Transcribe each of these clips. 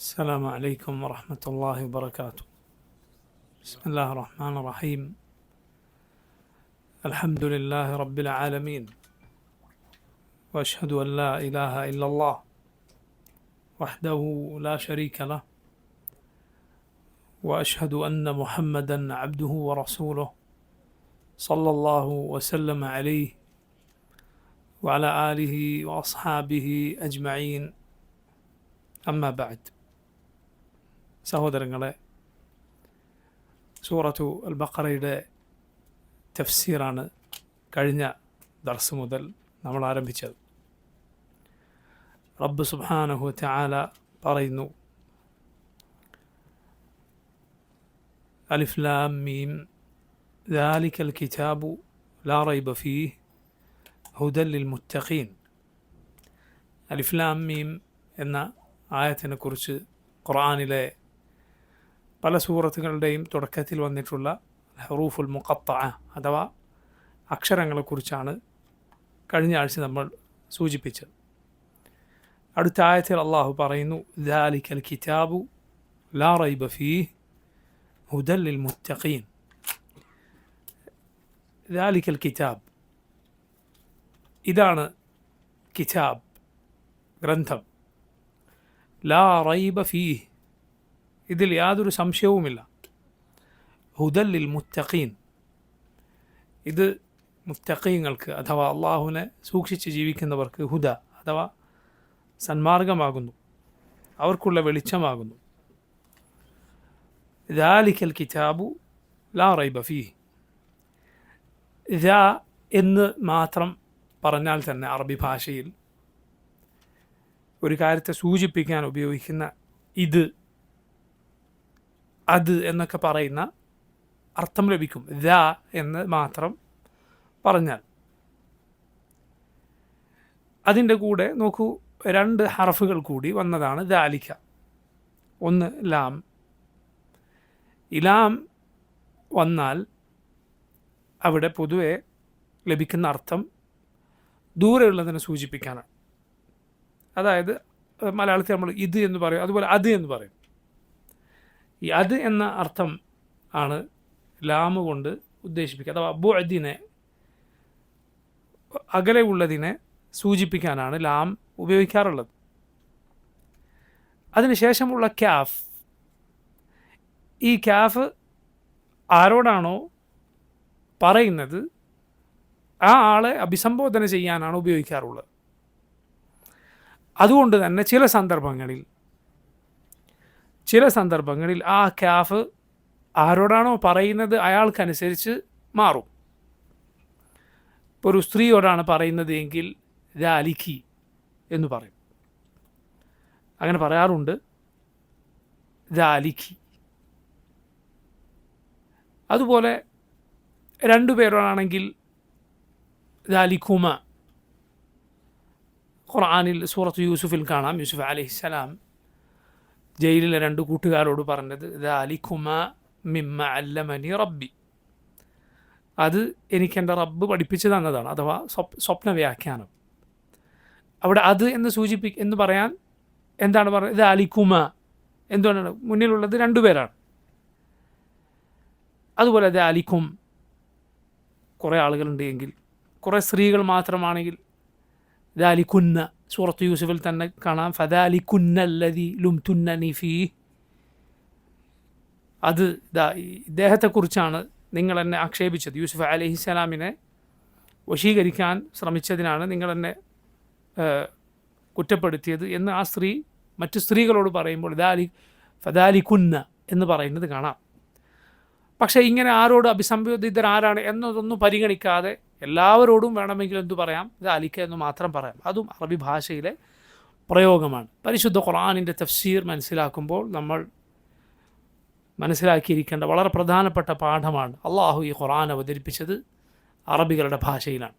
السلام عليكم ورحمة الله وبركاته. بسم الله الرحمن الرحيم. الحمد لله رب العالمين، وأشهد أن لا إله إلا الله وحده لا شريك له، وأشهد أن محمدا عبده ورسوله صلى الله وسلم عليه وعلى آله وأصحابه أجمعين. أما بعد. സഹോദരങ്ങളെ, സൂറത്തു അൽ ബഖറയുടെ തഫ്സീറാണ് കഴിഞ്ഞ ദർസ് മുതൽ നമ്മൾ ആരംഭിച്ചത്. റബ്ബ് സുബ്ഹാനഹു വതആല പറയുന്നു, അലിഫ് ലാം മീം ദാലികൽ കിതാബു ലാ റൈബ ഫീഹി ഹുദൽ ലിൽ മുത്തഖീൻ. അലിഫ് ലാം മീം എന്ന ആയത്തിനെ കുറിച്ച് ഖുർആനിലെ പല സൂറത്തുകളുടെയും തുടക്കത്തിൽ വന്നിട്ടുള്ള ഹറൂഫുൽ മുഖത്തഅ അഥവാ അക്ഷരങ്ങളെക്കുറിച്ചാണ് കഴിഞ്ഞ ആഴ്ച നമ്മൾ സൂചിപ്പിച്ചത്. അടുത്ത ആയത്തിൽ അള്ളാഹു പറയുന്നു, ദാലികൽ കിതാബു ലാ റൈബ ഫീഹി ഹുദൽ ലിൽ മുത്തഖീൻ. ദാലികൽ കിതാബ്, ഇതാണ് കിതാബ്, ഗ്രന്ഥം. ലാ റൈബ ഫീഹി, ഇതിൽ യാതൊരു സംശയവുമില്ല. ഹുദൽ ലിൽ മുത്തഖീൻ, ഇത് മുത്തഖീങ്ങൾക്ക് അഥവാ അള്ളാഹുവിനെ സൂക്ഷിച്ച് ജീവിക്കുന്നവർക്ക് ഹുദ അഥവാ സന്മാർഗമാകുന്നു, അവർക്കുള്ള വെളിച്ചമാകുന്നു. ദാലികൽ കിതാബു ലാ റൈബ ഫീഹി. ദാ എന്ന് മാത്രം പറഞ്ഞാൽ തന്നെ അറബി ഭാഷയിൽ ഒരു കാര്യത്തെ സൂചിപ്പിക്കാൻ ഉപയോഗിക്കുന്ന ഇത്, അത് എന്നൊക്കെ പറയുന്ന അർത്ഥം ലഭിക്കും. ദാ എന്ന് മാത്രം പറഞ്ഞാൽ. അതിൻ്റെ കൂടെ നോക്കൂ, രണ്ട് ഹർഫുകൾ കൂടി വന്നതാണ് ദാലിക. ഒന്ന് ലാം. ഇലാം വന്നാൽ അവിടെ പൊതുവെ ലഭിക്കുന്ന അർത്ഥം ദൂരെയുള്ളതിനെ സൂചിപ്പിക്കാനാണ്. അതായത് മലയാളത്തിൽ നമ്മൾ ഇത് എന്ന് പറയും, അതുപോലെ അത് എന്ന് പറയും. ഈ അത് എന്ന അർത്ഥം ആണ് ലാമ് കൊണ്ട് ഉദ്ദേശിപ്പിക്കുക. അഥവാ ബുഅദിനെ, അകലെയുള്ളതിനെ സൂചിപ്പിക്കാനാണ് ലാം ഉപയോഗിക്കാറുള്ളത്. അതിനുശേഷമുള്ള ക്യാഫ്, ഈ ക്യാഫ് ആരോടാണോ പറയുന്നത് ആ ആളെ അഭിസംബോധന ചെയ്യാനാണ് ഉപയോഗിക്കാറുള്ളത്. അതുകൊണ്ട് തന്നെ ചില സന്ദർഭങ്ങളിൽ ആ ക്യാഫ് ആരോടാണോ പറയുന്നത് അയാൾക്കനുസരിച്ച് മാറും. ഇപ്പോൾ ഒരു സ്ത്രീയോടാണ് പറയുന്നത് എങ്കിൽ ദാലികി എന്ന് പറയും, അങ്ങനെ പറയാറുണ്ട്, ദാലികി. അതുപോലെ രണ്ടുപേരോടാണെങ്കിൽ ദാലികുമ. ഖുർആനിൽ സൂറത്ത് യൂസുഫിൽ കാണാം, യൂസുഫ് അലൈഹിസ്സലാം ജയിലിലെ രണ്ട് കൂട്ടുകാരോട് പറഞ്ഞത് ദാലികുമ മിമ്മ അല്ലമനി റബ്ബി, അത് എനിക്കെൻ്റെ റബ്ബ് പഠിപ്പിച്ചു തന്നതാണ്, അഥവാ സ്വപ്ന വ്യാഖ്യാനം. അവിടെ അത് എന്ന് പറയാൻ എന്താണ് പറയുന്നത്? ദാലികുമ. എന്തുകൊണ്ടാണ്? മുന്നിലുള്ളത് രണ്ടുപേരാണ്. അതുപോലെ ദാലികും കുറേ ആളുകളുണ്ട് എങ്കിൽ, കുറേ സ്ത്രീകൾ മാത്രമാണെങ്കിൽ ദാലികുന്ന. സൂറത്ത് യൂസുഫിൽ തന്നെ കാണാം, ഫദാലികുന്ന അല്ലദീ ലുംതുന്നനി ഫീഹി. അത് ഇദ്ദേഹത്തെക്കുറിച്ചാണ് നിങ്ങൾ എന്നെ ആക്ഷേപിച്ചത്, യൂസുഫ് അലൈഹിസ്സലാമിനെ വശീകരിക്കാൻ ശ്രമിച്ചതിനാണ് നിങ്ങൾ എന്നെ കുറ്റപ്പെടുത്തിയത് എന്ന് ആ സ്ത്രീ മറ്റു സ്ത്രീകളോട് പറയുമ്പോൾ ഫദാലികുന്ന എന്ന് പറയുന്നത് കാണാം. പക്ഷേ ഇങ്ങനെ ആരോട് അഭിസംബോധിതരാരാണ് എന്നതൊന്നും പരിഗണിക്കാതെ എല്ലാവരോടും വേണമെങ്കിൽ എന്തു പറയാം? ദാലിക എന്ന് മാത്രം പറയാം. അതും അറബി ഭാഷയിലെ പ്രയോഗമാണ്. പരിശുദ്ധ ഖുർആനിൻ്റെ തഫ്സീർ മനസ്സിലാക്കുമ്പോൾ നമ്മൾ മനസ്സിലാക്കിയിരിക്കേണ്ട വളരെ പ്രധാനപ്പെട്ട പാഠമാണ്. അള്ളാഹു ഈ ഖുർആൻ അവതരിപ്പിച്ചത് അറബികളുടെ ഭാഷയിലാണ്.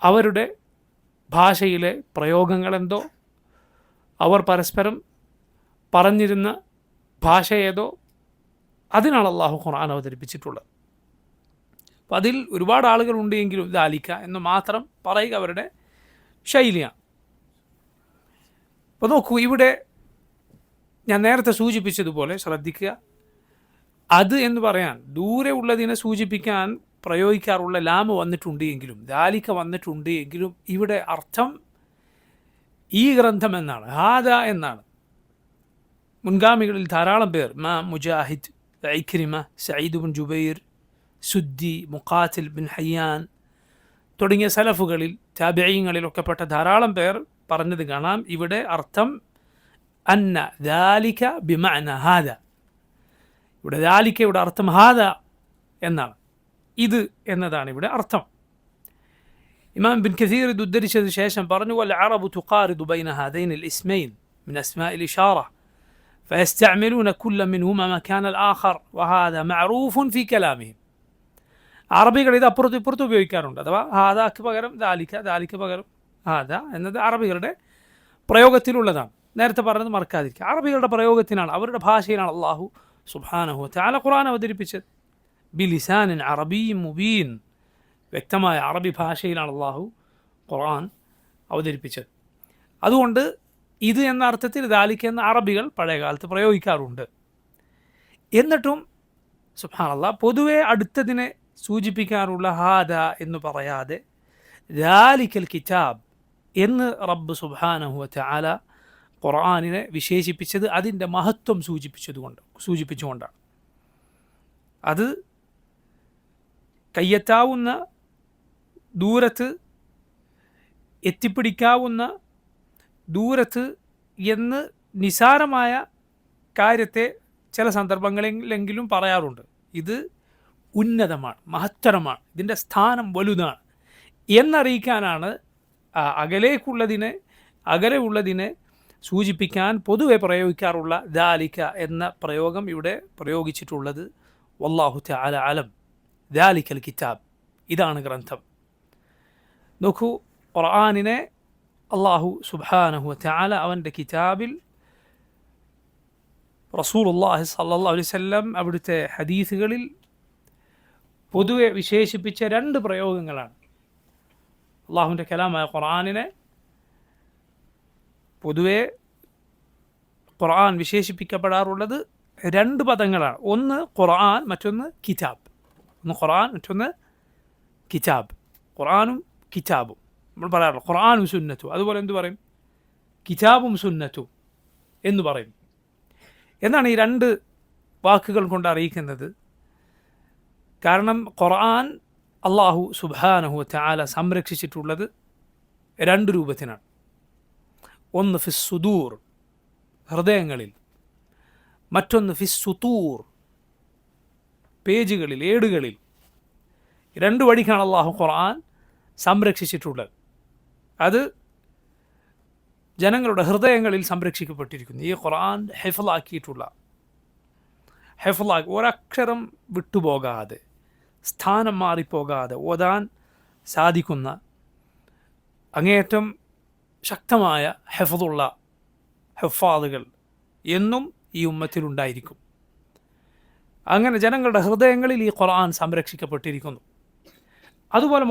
അവരുടെ ഭാഷയിലെ പ്രയോഗങ്ങളെന്തോ, അവർ പരസ്പരം പറഞ്ഞിരുന്ന ഭാഷ ഏതോ, അതിനാണ് അള്ളാഹു ഖുർആൻ അവതരിപ്പിച്ചിട്ടുള്ളത്. അപ്പം അതിൽ ഒരുപാട് ആളുകളുണ്ട് എങ്കിലും ദാലിക എന്ന് മാത്രം പറയുക അവരുടെ ശൈലിയാണ്. അപ്പോൾ നോക്കൂ, ഇവിടെ ഞാൻ നേരത്തെ സൂചിപ്പിച്ചതുപോലെ ശ്രദ്ധിക്കുക, അത് എന്ന് പറയാൻ ദൂരെ ഉള്ളതിനെ സൂചിപ്പിക്കാൻ പ്രയോഗിക്കാറുള്ള ലാമ് വന്നിട്ടുണ്ട് എങ്കിലും, ദാലിക വന്നിട്ടുണ്ട് എങ്കിലും ഇവിടെ അർത്ഥം ഈ ഗ്രന്ഥം എന്നാണ്, ഹാദ എന്നാണ്. മുൻഗാമികളിൽ ധാരാളം പേർ, Mujahid, Ikrima, Saeed bin Jubair, Suddi, Muqatil bin Hayyan തുടങ്ങിയ സലഫുകളിൽ താബിഈങ്ങളിലൊക്കെ പെട്ട ധാരാളം പേർ പറഞ്ഞത് കാണാം, ഇവിടെ അർത്ഥം അന്ന ദാലിക ബിമഅന ഹാദ, ഇവിടെ ദാലിക്കയുടെ അർത്ഥം ഹാദ എന്നാണ്, ഇത് എന്നതാണ് ഇവിടെ അർത്ഥം. ഇമാം ബിൻ കസീർ ഇത് ഉദ്ധരിച്ചതിന് ശേഷം പറഞ്ഞു, വൽ അറബു തുഖാരിദു ബൈന ഹാദൈനിൽ ഇസ്മൈൻ മിൻ അസ്മാഇൽ ഇഷാറ فيستعملون كل منهما مكان الآخر وهذا معروف في كلامهم. അറബികൾ ഇത് അപ്പുറത്തും ഇപ്പുറത്തും ഉപയോഗിക്കാറുണ്ട്. അഥവാ ഹാദാക്ക് പകരം ദാലിക, ദാലിക്ക് പകരം ഹാദ എന്നത് അറബികളുടെ പ്രയോഗത്തിലുള്ളതാണ്. നേരത്തെ പറഞ്ഞത് മറക്കാതിരിക്കുക, അറബികളുടെ പ്രയോഗത്തിനാണ്, അവരുടെ ഭാഷയിലാണ് അള്ളാഹു സുബ്ഹാനഹു വ തആല ഖുർആൻ അവതരിപ്പിച്ചത്. ബിലിസാനിൻ അറബിയ്യിൻ മുബീൻ, വ്യക്തമായ അറബി ഭാഷയിലാണ് അള്ളാഹു ഖുർആൻ അവതരിപ്പിച്ചത്. അതുകൊണ്ട് ഇത് എന്ന അർത്ഥത്തിൽ ദാലിക എന്ന അറബികൾ പഴയകാലത്ത് പ്രയോഗിക്കാറുണ്ട്. എന്നിട്ടും സുബ്ഹാനല്ലാഹ് പൊതുവെ അടുത്തതിനെ സൂചിപ്പിക്കാറുള്ള ഹാദ എന്ന് പറയാതെ ദാലിക്കൽ കിതാബ് എന്ന് റബ്ബ് സുബ്ഹാനഹു വ തആല ഖുർആനിനെ വിശേഷിപ്പിച്ചത് അതിൻ്റെ മഹത്വം സൂചിപ്പിച്ചുകൊണ്ടാണ്. അത് കയ്യെത്താവുന്ന ദൂരത്ത്, എത്തിപ്പിടിക്കാവുന്ന ദൂരത്ത് എന്ന് നിസാരമായ കാര്യത്തെ ചില സന്ദർഭങ്ങളിലെങ്കിലും പറയാറുണ്ട്. ഇത് ഉന്നതമാണ്, മഹത്തരമാണ്, ഇതിൻ്റെ സ്ഥാനം വലുതാണ് എന്നറിയിക്കാനാണ് അകലെയുള്ളതിനെ സൂചിപ്പിക്കാൻ പൊതുവെ പ്രയോഗിക്കാറുള്ള ദാലിക എന്ന പ്രയോഗം ഇവിടെ പ്രയോഗിച്ചിട്ടുള്ളത്. വല്ലാഹു തആല അലം. ദാലിക്കൽ കിതാബ്, ഇതാണ് ഗ്രന്ഥം. നോക്കൂ, ഖുർആനിനെ അള്ളാഹു സുബ്ഹാനഹു വ തആല അവൻ്റെ കിതാബിൽ റസൂലുള്ളാഹി സ്വല്ലല്ലാഹു അലൈഹി വസല്ലം അവിടുത്തെ ഹദീസുകളിൽ പൊതുവെ വിശേഷിപ്പിച്ച രണ്ട് പ്രയോഗങ്ങളാണ്. അള്ളാഹുവിൻ്റെ കലാമായ ഖുർആനിനെ പൊതുവെ ഖുർആൻ വിശേഷിപ്പിക്കപ്പെടാറുള്ളത് രണ്ട് പദങ്ങളാണ്. ഒന്ന് ഖുർആൻ, മറ്റൊന്ന് കിതാബ്. ഒന്ന് ഖുർആൻ, മറ്റൊന്ന് കിതാബ്. ഖുർആനും കിതാബും നമ്മൾ പറയാറുള്ളൂ. ഖുർആനും സുന്നത്തും, അതുപോലെ എന്തു പറയും, കിതാബും സുന്നത്തും എന്ന് പറയും. എന്നാണ് ഈ രണ്ട് വാക്കുകൾ കൊണ്ട് അറിയിക്കുന്നത്. കാരണം ഖുർആൻ അള്ളാഹു സുബ്ഹാനഹു വ തആല സംരക്ഷിച്ചിട്ടുള്ളത് രണ്ട് രൂപത്തിനാണ്. ഒന്ന് ഫിസ് സുദൂർ, ഹൃദയങ്ങളിൽ, മറ്റൊന്ന് ഫിസ് സുതൂർ, പേജുകളിൽ, ഏടുകളിൽ. രണ്ട് വഴിക്കാണ് അള്ളാഹു ഖുർആൻ സംരക്ഷിച്ചിട്ടുള്ളത്. അത് ജനങ്ങളുടെ ഹൃദയങ്ങളിൽ സംരക്ഷിക്കപ്പെട്ടിരിക്കുന്നു. ഈ ഖുർആൻ ഹിഫ്ളാക്കിയിട്ടുള്ള, ഒരക്ഷരം വിട്ടുപോകാതെ, സ്ഥാനം മാറിപ്പോകാതെ ഓതാൻ സാധിക്കുന്ന അങ്ങേയറ്റം ശക്തമായ ഹിഫ്ളുള്ള ഹുഫാദുകൾ എന്നും ഈ ഉമ്മത്തിലുണ്ടായിരിക്കും. അങ്ങനെ ജനങ്ങളുടെ ഹൃദയങ്ങളിൽ ഈ ഖുർആൻ സംരക്ഷിക്കപ്പെട്ടിരിക്കുന്നു. അതുപോലെ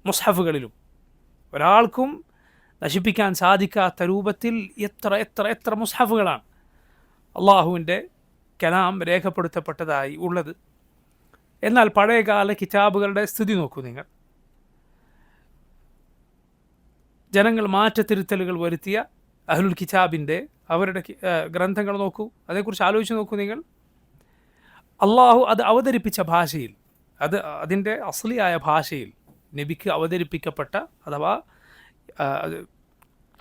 മുസ്ഹഫുകളിലും ഒരാൾക്കും നശിപ്പിക്കാൻ സാധിക്കാത്ത രൂപത്തിൽ എത്ര എത്ര എത്ര മുസ്ഹഫുകളാണ് അള്ളാഹുവിൻ്റെ കലാം രേഖപ്പെടുത്തപ്പെട്ടതായി ഉള്ളത്. എന്നാൽ പഴയകാല കിതാബുകളുടെ സ്ഥിതി നോക്കൂ നിങ്ങൾ. ജനങ്ങൾ മാറ്റത്തിരുത്തലുകൾ വരുത്തിയ അഹ്ലുൽ കിതാബിൻ്റെ അവരുടെ ഗ്രന്ഥങ്ങൾ നോക്കൂ, അതേക്കുറിച്ച് ആലോചിച്ച് നോക്കൂ നിങ്ങൾ. അള്ളാഹു അത് അവതരിപ്പിച്ച ഭാഷയിൽ, അതിൻ്റെ അസ്ലിയായ ഭാഷയിൽ നബിക്ക് അവതരിപ്പിക്കപ്പെട്ട, അഥവാ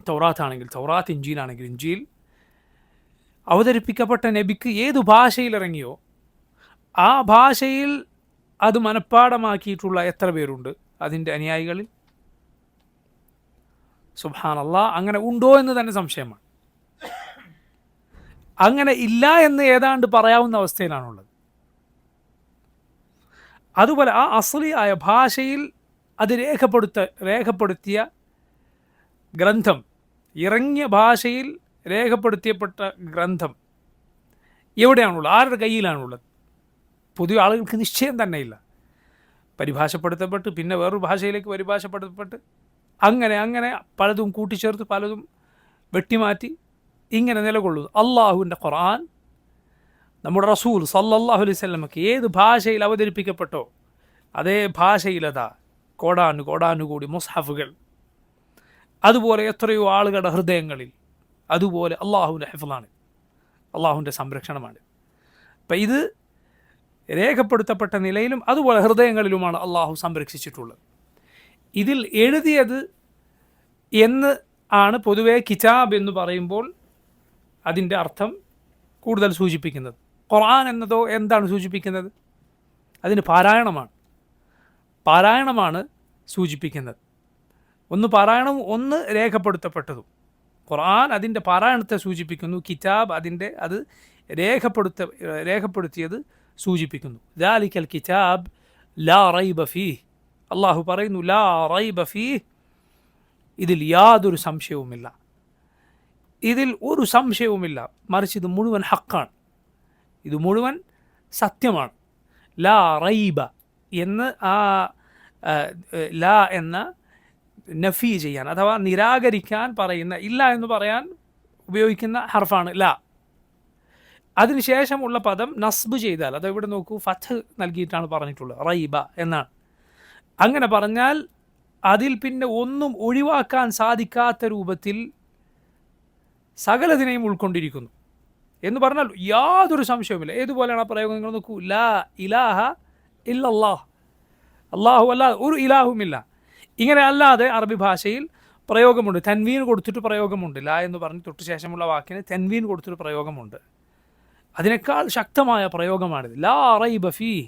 തൗറാത്താണെങ്കിൽ തൗറാത്ത്, ഇഞ്ചീലാണെങ്കിൽ ഇഞ്ചീൽ, അവതരിപ്പിക്കപ്പെട്ട നബിക്ക് ഏതു ഭാഷയിൽ ഇറങ്ങിയോ ആ ഭാഷയിൽ അത് മനഃപ്പാടമാക്കിയിട്ടുള്ള എത്ര പേരുണ്ട് അതിൻ്റെ അനുയായികളിൽ? സുബ്ഹാനല്ലാഹ്, അങ്ങനെ ഉണ്ടോ എന്ന് തന്നെ സംശയമാണ്. അങ്ങനെ ഇല്ല എന്ന് ഏതാണ്ട് പറയാവുന്ന അവസ്ഥയിലാണുള്ളത്. അതുപോലെ ആ അസ്ലിയായ ഭാഷയിൽ അത് രേഖപ്പെടുത്തിയ ഗ്രന്ഥം, ഇറങ്ങിയ ഭാഷയിൽ രേഖപ്പെടുത്തിയപ്പെട്ട ഗ്രന്ഥം എവിടെയാണുള്ളത്? ആരുടെ കയ്യിലാണുള്ളത്? പൊതുവെ ആളുകൾക്ക് നിശ്ചയം തന്നെയില്ല. പരിഭാഷപ്പെടുത്തപ്പെട്ട് പിന്നെ വേറൊരു ഭാഷയിലേക്ക് പരിഭാഷപ്പെടുത്തപ്പെട്ട് അങ്ങനെ പലതും കൂട്ടിച്ചേർത്ത് പലതും വെട്ടിമാറ്റി ഇങ്ങനെ നിലകൊള്ളുന്നു. അള്ളാഹുവിൻ്റെ ഖുർആൻ നമ്മുടെ റസൂൽ സല്ലല്ലാഹു അലൈഹി വസല്ലമക്ക് ഏത് ഭാഷയിൽ അവതരിപ്പിക്കപ്പെട്ടോ അതേ ഭാഷയിലതാ കോടാനുകൂടി മുസ്ഹഫുകൾ, അതുപോലെ എത്രയോ ആളുകളുടെ ഹൃദയങ്ങളിൽ, അതുപോലെ അള്ളാഹുവിൻ്റെ ഹിഫ്ളാണ്, അള്ളാഹുവിൻ്റെ സംരക്ഷണമാണ്. അപ്പം ഇത് രേഖപ്പെടുത്തപ്പെട്ട നിലയിലും അതുപോലെ ഹൃദയങ്ങളിലുമാണ് അള്ളാഹു സംരക്ഷിച്ചിട്ടുള്ളത്. ഇതിൽ എഴുതിയത് എന്ന് ആണ് പൊതുവെ കിതാബ് എന്ന് പറയുമ്പോൾ അതിൻ്റെ അർത്ഥം കൂടുതൽ സൂചിപ്പിക്കുന്നത്. ഖുർആൻ എന്നതോ എന്താണ് സൂചിപ്പിക്കുന്നത്? അതിന് പാരായണമാണ് സൂചിപ്പിക്കുന്നത്. ഒന്ന് പാരായണവും ഒന്ന് രേഖപ്പെടുത്തപ്പെട്ടതും. ഖുർആൻ അതിൻ്റെ പാരായണത്തെ സൂചിപ്പിക്കുന്നു, കിതാബ് അത് രേഖപ്പെടുത്തിയത് സൂചിപ്പിക്കുന്നു. ദാലിക്കൽ കിതാബ് ലാ റൈബ ഫീഹ്, അള്ളാഹു പറയുന്നു ലാ റൈബ ഫീഹ്, ഇതിൽ യാതൊരു സംശയവുമില്ല, ഇതിൽ ഒരു സംശയവുമില്ല, മറിച്ച് ഇത് മുഴുവൻ ഹക്കാണ്, ഇത് മുഴുവൻ സത്യമാണ്. ലാ റൈബ എന്ന് ലാ എന്ന നഫി ചെയ്യാൻ അഥവാ നിരാകരിക്കാൻ പറയുന്ന, ഇല്ല എന്ന് പറയാൻ ഉപയോഗിക്കുന്ന ഹർഫാണ് ലാ. അതിനുശേഷമുള്ള പദം നസ്ബ് ചെയ്താൽ, അത് ഇവിടെ നോക്കൂ, ഫത്ത് നൽകിയിട്ടാണ് പറഞ്ഞിട്ടുള്ളത്, റൈബ എന്നാണ്. അങ്ങനെ പറഞ്ഞാൽ അതിൽ പിന്നെ ഒന്നും ഒഴിവാക്കാൻ സാധിക്കാത്ത രൂപത്തിൽ സകലതിനെയും ഉൾക്കൊണ്ടിരിക്കുന്നു എന്ന് പറഞ്ഞാൽ യാതൊരു സംശയവുമില്ല. ഏതുപോലെയാണ് ആ പ്രയോഗം? നിങ്ങൾ നോക്കൂ, ലാ ഇലാഹ ഇല്ലല്ലാഹ്, അള്ളാഹു അല്ലാതെ ഒരു ഇലാഹുമില്ല. ഇങ്ങനെ അല്ലാതെ അറബി ഭാഷയിൽ പ്രയോഗമുണ്ട്, തൻവീൻ കൊടുത്തിട്ട് പ്രയോഗമുണ്ട്. ലാ എന്ന് പറഞ്ഞ് തൊട്ട് ശേഷമുള്ള വാക്കിന് തൻവീൻ കൊടുത്തിട്ട് പ്രയോഗമുണ്ട്. അതിനേക്കാൾ ശക്തമായ പ്രയോഗമാണിത്. ലാ റൈബ ഫീഹ്,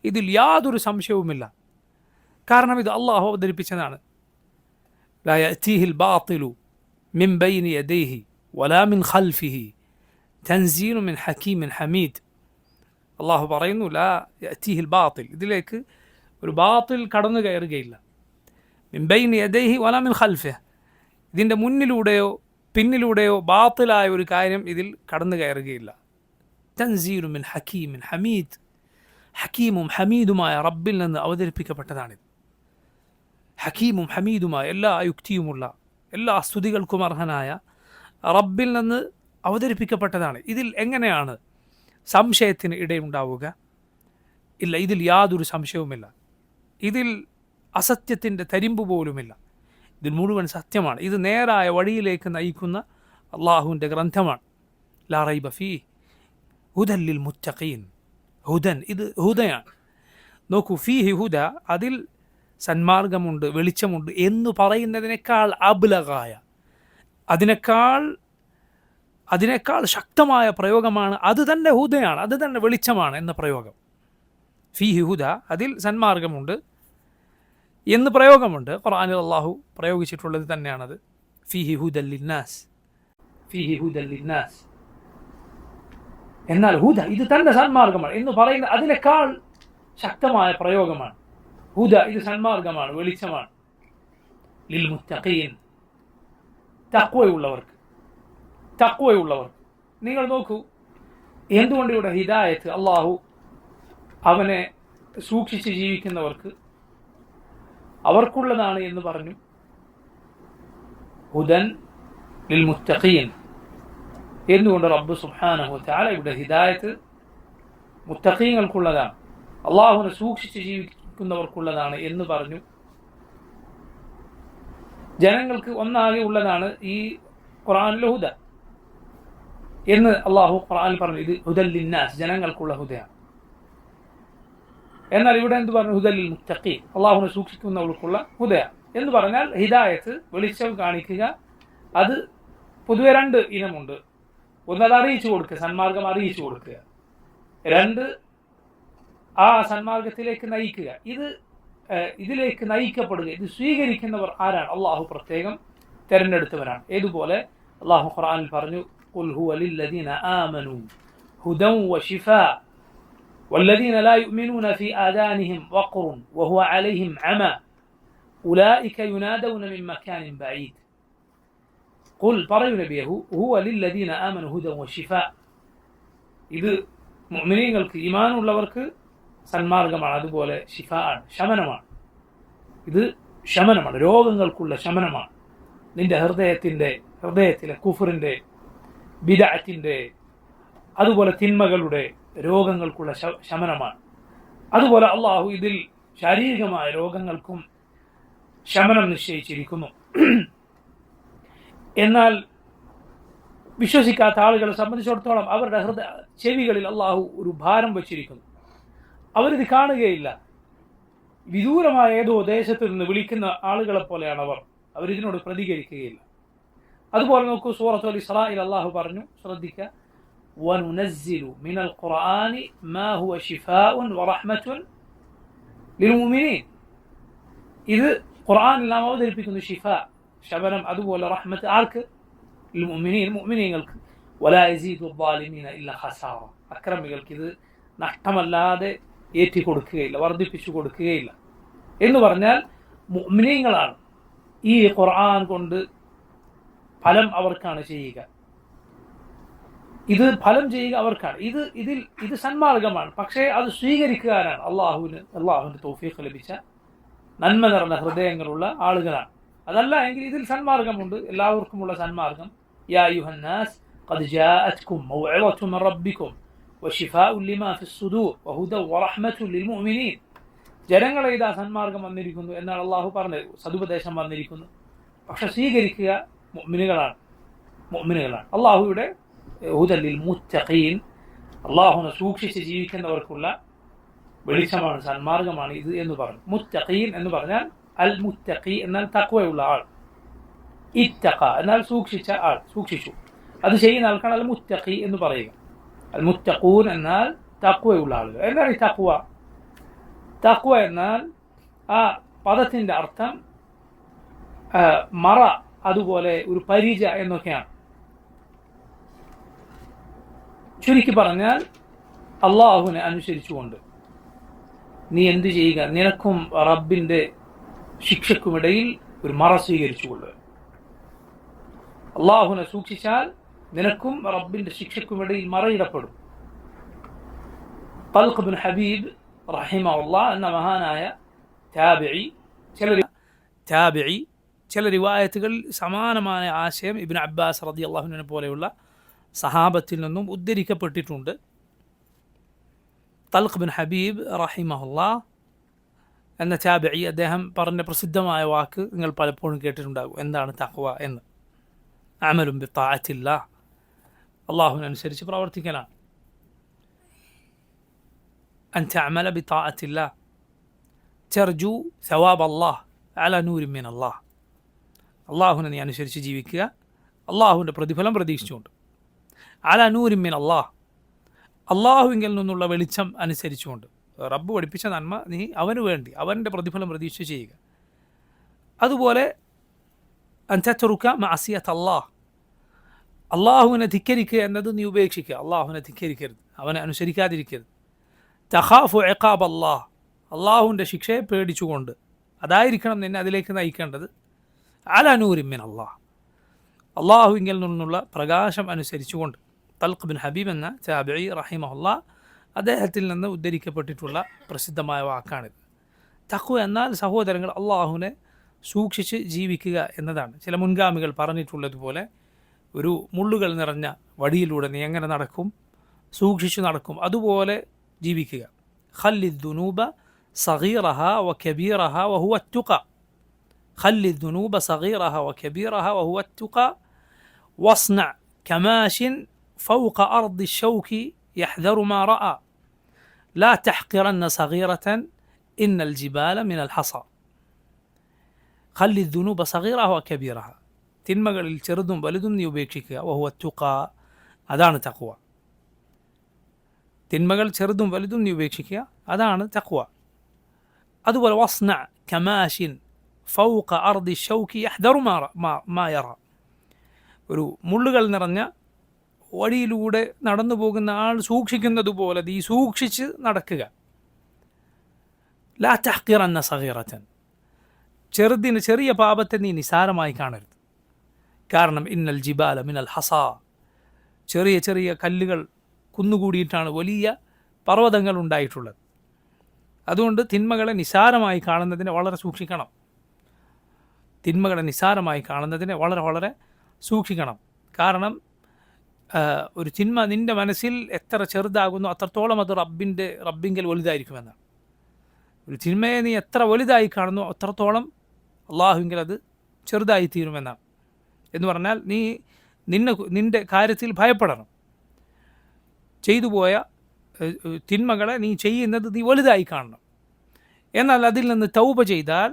ഇതിൽ യാതൊരു സംശയവുമില്ല. കാരണം ഇത് അള്ളാഹു അവതരിപ്പിച്ചതാണ്. ലാ യഅ്തീഹിൽ ബാത്തിലു മിൻ ബൈനി യദൈഹി വലാ മിൻ ഖൽഫിഹി തൻസീലു മിൻ ഹകീമിൻ ഹമീദ്. അള്ളാഹു പറയുന്നു ലാ യഅ്തീഹിൽ ബാത്തിൽ, ഇതിലേക്ക് ഒരു ബാത്തിൽ കടന്നു കയറുകയില്ല. മിൻ ബൈനി യദൈഹി വലാ മിൻ ഖൽഫിഹി, ഇതിൻ്റെ മുന്നിലൂടെയോ പിന്നിലൂടെയോ ബാത്തിലായ ഒരു കാര്യം ഇതിൽ കടന്നു കയറുകയില്ല. തൻസീലു മിൻ ഹകീമിൻ ഹമീദ്, ഹക്കീമും ഹമീദുമായ റബ്ബിൽ നിന്ന് അവതരിപ്പിക്കപ്പെട്ടതാണിത്. ഹക്കീമും ഹമീദുമായ, എല്ലാ യുക്തിയുമുള്ള, എല്ലാ സ്തുതികൾക്കും അർഹനായ റബ്ബിൽ നിന്ന് അവതരിപ്പിക്കപ്പെട്ടതാണ്. ഇതിൽ എങ്ങനെയാണ് സംശയത്തിന് ഇടയുണ്ടാവുക? ഇല്ല, ഇതിൽ യാതൊരു സംശയവുമില്ല. ഇതിൽ അസത്യത്തിൻ്റെ തരിമ്പ് പോലുമില്ല. ഇതിൽ മുഴുവൻ സത്യമാണ്. ഇത് നേരായ വഴിയിലേക്ക് നയിക്കുന്ന അള്ളാഹുവിൻ്റെ ഗ്രന്ഥമാണ്. ലാ റൈബ ഫീഹ് ഹുദൻ ലിൽ മുത്തഖീൻ. ഹുദൻ, ഇത് ഹുദയാണ്. നോക്കൂ, ഫീഹി ഹുദ, അതിൽ സന്മാർഗമുണ്ട്, വെളിച്ചമുണ്ട് എന്ന് പറയുന്നതിനേക്കാൾ അബ്ലഗായ, അതിനേക്കാൾ ശക്തമായ പ്രയോഗമാണ് അത് തന്നെ ഹുദയാണ്, അത് തന്നെ വെളിച്ചമാണ് എന്ന പ്രയോഗം. ഫീഹി ഹുദ, അതിൽ സന്മാർഗമുണ്ട് എന്ന് പ്രയോഗമുണ്ട്. ഖുർആനിൽ അള്ളാഹു പ്രയോഗിച്ചിട്ടുള്ളത് തന്നെയാണത്. ഫീഹി ഹുദൻ ലിന്നാസ്, ഫീഹി ഹുദൻ ലിന്നാസ്. എന്നാൽ ഹുദ, ഇത് തന്നെ സന്മാർഗമാണ് എന്ന് പറയുന്ന അതിനേക്കാൾ ശക്തമായ പ്രയോഗമാണ്. ഹുദ, ഇത് സന്മാർഗമാണ്, വെളിച്ചമാണ്. ലിൽ മുത്തഖീൻ, തഖ്വയുള്ളവർക്ക്. നിങ്ങൾ നോക്കൂ, എന്തുകൊണ്ട് ഇവിടെ ഹിദായത്ത് അള്ളാഹു അവനെ സൂക്ഷിച്ച് ജീവിക്കുന്നവർക്ക് അവർക്കുള്ളതാണ് എന്ന് പറഞ്ഞു. ഹുദൻ ലിൽ മുത്തഖീൻ, എന്തുകൊണ്ട് റബ്ബ് സുബ്ഹാനഹു വതആല ഇവിടെ ഹിദായത്ത് മുത്തഖീങ്ങൾക്കുള്ളതാണ്, അള്ളാഹുവിനെ സൂക്ഷിച്ച് ജീവിക്കുന്നവർക്കുള്ളതാണ് എന്ന് പറഞ്ഞു. ജനങ്ങൾക്ക് ഒന്നാകെ ഉള്ളതാണ് ഈ ഖുർആനിലെ ഹുദ എന്ന് അള്ളാഹു ഖുർആനിൽ പറഞ്ഞു. ഇത് ഹുദൽ ലിന്നാസ്, ജനങ്ങൾക്കുള്ള ഹുദയാണ്. എന്നാൽ ഇവിടെ എന്ത് പറഞ്ഞു? ഹുദൽ ലിൽ മുത്തഖീൻ, അള്ളാഹുവിനെ സൂക്ഷിക്കുന്നവർക്കുള്ള ഹുദയാണ് എന്ന് പറഞ്ഞാൽ ഹിദായത്ത്, വെളിച്ചം കാണിക്കുക, അത് പൊതുവെ രണ്ട് ഇനമുണ്ട്. ഒന്ന്, അത് അറിയിച്ചു കൊടുക്കുക, സന്മാർഗം അറിയിച്ചു കൊടുക്കുക. രണ്ട്, ആ സന്മാർഗത്തിലേക്ക് നയിക്കുക. ഇതിലേക്ക് നയിക്കപ്പെടുക, ഇത് സ്വീകരിക്കുന്നവർ ആരാണ്? അള്ളാഹു പ്രത്യേകം തിരഞ്ഞെടുത്തവരാണ്. ഏതുപോലെ അള്ളാഹു ഖുർആനിൽ പറഞ്ഞു, ഖുൽ ഹുവ ലില്ലദീന ആമനൂ ഹുദൻ വശിഫാ വല്ലദീന ലാ യുഅ്മിനൂന ഫീ ആദാനിഹിം വഖറുൻ വഹുവ അലൈഹിം അമാ ഉലൈക യുനാദൗന മിൻ മക്കാനിൻ ബഈദ്. ഖുൽ, പറയൂ നബിയേ, ഹുവ ലില്ലദീന ആമനൂ ഹുദൻ വശിഫാ, ഇത് മുഅ്മിനീങ്ങൾക്ക്, ഈമാനുള്ളവർക്ക് സന്മാർഗമാണ്, അതുപോലെ ശിഫാ ആണ്, ശമനമാണ്. ഇത് ശമനമാണ്, രോഗങ്ങൾക്കുള്ള ശമനമാണ്. നിന്റെ ഹൃദയത്തിലെ കുഫറിൻ്റെ ബിദഅത്തിന്റെ അതുപോലെ തിന്മകളുടെ രോഗങ്ങൾക്കുള്ള ശമനമാണ്. അതുപോലെ അള്ളാഹു ഇതിൽ ശാരീരികമായ രോഗങ്ങൾക്കും ശമനം നിശ്ചയിച്ചിരിക്കുന്നു. എന്നാൽ വിശ്വസിക്കാത്ത ആളുകളെ സംബന്ധിച്ചിടത്തോളം അവരുടെ ചെവികളിൽ അള്ളാഹു ഒരു ഭാരം വച്ചിരിക്കുന്നു. അവരിത് കാണുകയില്ല. വിദൂരമായ ഏതോ ദേശത്ത് നിന്ന് വിളിക്കുന്ന ആളുകളെ പോലെയാണ് അവരിതിനോട് പ്രതികരിക്കുകയില്ല. അതുപോലെ നോക്കൂ, സൂറത്തുൽ ഇസ്രായിൽ അള്ളാഹു പറഞ്ഞു, ശ്രദ്ധിക്കുക, وَنُنَزِّلُ مِنَ الْقُرْآنِ مَا هُوَ شِفَاءٌ وَرَحْمَةٌ لِلْمُؤْمِنِينَ. ഇത് ഖുർആനിൽ നാം അവതരിപ്പിക്കുന്നു ഷിഫ, ശമനം, അതുപോലെ റഹ്മത്ത് ആർക്ക്? മുഅ്മിനീങ്ങൾക്ക്. وَلَا يَزِيدُ الظَّالِمِينَ إِلَّا خَسَارًا. അക്രമികൾക്ക് ഇത് നഷ്ടമല്ലാതെ ഏറ്റി കൊടുക്കുകയില്ല, വർദ്ധിപ്പിച്ചു കൊടുക്കുകയില്ല. എന്ന് പറഞ്ഞാൽ മുഅ്മിനീങ്ങളാണ് ഈ ഖുർആൻ കൊണ്ട് ഫലം അവർക്കാണ് ചെയ്യുക. ഇത് ഫലം ചെയ്യുക അവർക്കാണ്. ഇത് സന്മാർഗമാണ്. പക്ഷേ അത് സ്വീകരിക്കാനാണ് അള്ളാഹുവിന്റെ തൗഫീഖ് ലഭിച്ച നന്മ നിറഞ്ഞ ഹൃദയങ്ങളുള്ള ആളുകളാണ്. അതല്ല എങ്കിൽ ഇതിൽ സന്മാർഗമുണ്ട്, എല്ലാവർക്കുമുള്ള സന്മാർഗം. യാ അയ്യുഹന്നാസ് ഖദ് ജാഅത്കും മൗഇദത്തുൻ മിർ റബ്ബികും വശിഫാഉൻ ലിമാ ഫിസ്സുദൂർ വഹുദൻ വറഹ്മത്തുൻ ലിൽമുഅ്മിനീൻ. ജനങ്ങളെ ഇതാ സന്മാർഗം വന്നിരിക്കുന്നു എന്നാണ് അള്ളാഹു പറഞ്ഞത്, സദുപദേശം വന്നിരിക്കുന്നു. പക്ഷെ സ്വീകരിക്കുക മുഅ്മിനുകളാണ്. അള്ളാഹുയുടെ ഹുദൻ ലിൽ മുത്തഖീൻ, അള്ളാഹുവിനെ സൂക്ഷിച്ച് ജീവിക്കുന്നവർക്കുള്ള വെളിച്ചമാണ്, സന്മാർഗമാണ് ഇത് എന്ന് പറഞ്ഞു. മുത്തഖീൻ എന്ന് പറഞ്ഞാൽ അൽ മുത്തഖി എന്നാൽ തഖ്വയുള്ള ആൾ, ഇത്തഖ എന്നാൽ സൂക്ഷിച്ച ആൾ, സൂക്ഷിച്ചു, അത് ചെയ്യുന്ന ആൾക്കാണ് അൽ മുത്തഖി എന്ന് പറയുക. അൽ മുത്തഖൂൻ എന്നാൽ തഖ്വയുള്ള ആളുകൾ. എന്താണ് ഈ തഖ്വ? തഖ്വ എന്നാൽ ആ പദത്തിന്റെ അർത്ഥം മറ, അതുപോലെ ഒരു പരിച എന്നൊക്കെയാണ്. ചുരുക്കി പറഞ്ഞാൽ അള്ളാഹുവിനെ അനുസരിച്ചുകൊണ്ട് നീ എന്ത് ചെയ്യുക? നിനക്കും റബ്ബിന്റെ ശിക്ഷക്കുമിടയിൽ ഒരു മറ സ്വീകരിച്ചുകൊള്ളുക. അള്ളാഹുവിനെ സൂക്ഷിച്ചാൽ നിനക്കും റബ്ബിന്റെ ശിക്ഷക്കുമിടയിൽ മറയിടപ്പെടും. തൽഖ് ബിൻ ഹബീബ് റഹിമഹുല്ലാഹ് എന്ന മഹാനായ താബിഈ ചില റിവായത്തുകളിൽ സമാനമായ ആശയം ഇബ്നു അബ്ബാസ് റളിയല്ലാഹു അൻഹുവിനെ പോലെയുള്ള സഹാബത്തിൽ നിന്നും ഉദ്ധരിക്കപ്പെട്ടിട്ടുണ്ട്. തൽഖ് ബിൻ ഹബീബ് റഹിമഹുല്ലാഹ് എന്ന താബിഈ, അദ്ദേഹം പറഞ്ഞ പ്രസിദ്ധമായ വാക്ക് നിങ്ങൾ പലപ്പോഴും കേട്ടിട്ടുണ്ടാകും. എന്താണ് തഖ്വ എന്ന്? അമലുൻ ബിത്താഅത്തില്ലാഹ്, അള്ളാഹുവിനനുസരിച്ച് പ്രവർത്തിക്കലാണ്. അൻ തഅമല ബിത്താഅത്തില്ലാഹ് തർജു സവാബ് അല്ലാഹ് അലാ നൂരിൻ മിൻ അല്ലാഹ്. അള്ളാഹുവിനെ നീ അനുസരിച്ച് ജീവിക്കുക, അള്ളാഹുവിൻ്റെ പ്രതിഫലം പ്രതീക്ഷിച്ചുകൊണ്ട്. അലാ നൂരിൻ മിൻ അല്ലാഹ്, അള്ളാഹുവിങ്കിൽ നിന്നുള്ള വെളിച്ചം അനുസരിച്ചുകൊണ്ട്. റബ്ബ് പഠിപ്പിച്ച നന്മ നീ അവന് വേണ്ടി, അവൻ്റെ പ്രതിഫലം പ്രതീക്ഷിച്ച് ചെയ്യുക. അതുപോലെ അൻ തത്റുക മഅസിയത അല്ലാഹ്, അള്ളാഹുവിനെ ധിക്കരിക്കുക എന്നത് നീ ഉപേക്ഷിക്കുക. അള്ളാഹുവിനെ ധിക്കരിക്കരുത്, അവനെ അനുസരിക്കാതിരിക്കരുത്. തഖാഫു ഇഖാബ് അല്ലാഹ്, അള്ളാഹുവിൻ്റെ ശിക്ഷയെ പേടിച്ചുകൊണ്ട്. അതായിരിക്കണം നിന്നെ അതിലേക്ക് നയിക്കേണ്ടത്. അലാ നൂരിൻ മിൻ അല്ലാഹ്, അള്ളാഹുവിങ്കിൽ നിന്നുള്ള പ്രകാശം അനുസരിച്ചുകൊണ്ട്. തൽഖ് ബിൻ ഹബീബ് എന്ന താബിഈ റഹിമഹുല്ലാഹ്, അദ്ദേഹത്തിൽ നിന്ന് ഉദ്ധരിക്കപ്പെട്ടിട്ടുള്ള പ്രസിദ്ധമായ വാക്കാണിത്. തഖ്വ എന്നാൽ സഹോദരങ്ങൾ അള്ളാഹുവിനെ സൂക്ഷിച്ച് ജീവിക്കുക എന്നതാണ്. ചില മുൻഗാമികൾ പറഞ്ഞിട്ടുള്ളതുപോലെ ഒരു മുള്ളുകൾ നിറഞ്ഞ വടിയിലൂടെ നീ എങ്ങനെ നടക്കും? സൂക്ഷിച്ചു നടക്കും. അതുപോലെ ജീവിക്കുക. ഖല്ലിദ് ദുനൂബ സഗീറഹ വകബീറഹ വഹുവ അത്തുഖ. ഖല്ലിദ് ദുനൂബ സഗീറഹ വകബീറഹ വഹുവ അത്തുഖ വസ്ന കമാശിൻ ഫൗഖ അർദി الشوك يحذر ما رأى لا تحقرن صغيرة إن الجبال من الحصى. ഖല്ലിദ് ദുനൂബ സഗീറഹ വകബീറഹ, തിന്മകളിൽ ചെറുതും വലുതും നീ ഉപേക്ഷിക്കുക. വഹുവ അത്തുഖ, അതാണ് തഖ്വ. തിന്മകൾ ചെറുതും വലുതും നീ ഉപേക്ഷിക്കുക, അതാണ് തഖ്വ. അതുപോലെ വസ്ന കമാശിൻ ഫൗഖ അർദി الشوك يحذر ما يرى, ഒരു മുള്ളുകൾ നിറഞ്ഞ വഴിയിലൂടെ നടന്നു പോകുന്ന ആൾ സൂക്ഷിക്കുന്നത് പോലെ നീ സൂക്ഷിച്ച് നടക്കുക. ലാ തഹ്ഖിറന്ന സഗീറതൻ, ചെറിയ പാപത്തെ നീ നിസാരമായി കാണരുത്. കാരണം ഇന്നൽ ജിബാല മിനൽ ഹസാ, ചെറിയ കല്ലുകൾ കുന്നുകൂടിയിട്ടാണ് വലിയ പർവ്വതങ്ങൾ ഉണ്ടായിട്ടുള്ളത്. അതുകൊണ്ട് തിന്മകളെ നിസാരമായി കാണുന്നതിനെ വളരെ സൂക്ഷിക്കണം. തിന്മകളെ നിസാരമായി കാണുന്നതിനെ വളരെ വളരെ സൂക്ഷിക്കണം. കാരണം ഒരു തിന്മ നിൻ്റെ മനസ്സിൽ എത്ര ചെറുതാകുന്നു അത്രത്തോളം അത് റബ്ബിങ്കൽ വലുതായിരിക്കുമെന്നാണ്. ഒരു തിന്മയെ നീ എത്ര വലുതായി കാണുന്നു അത്രത്തോളം അത് ചെറുതായി തീരുമെന്നാണ്. എന്ന് പറഞ്ഞാൽ നിൻ്റെ കാര്യത്തിൽ ഭയപ്പെടണം. ചെയ്തു പോയ തിന്മകളെ നീ ചെയ്യുന്നത് നീ വലുതായി കാണണം. എന്നാൽ അതിൽ നിന്ന് തൗബ ചെയ്താൽ,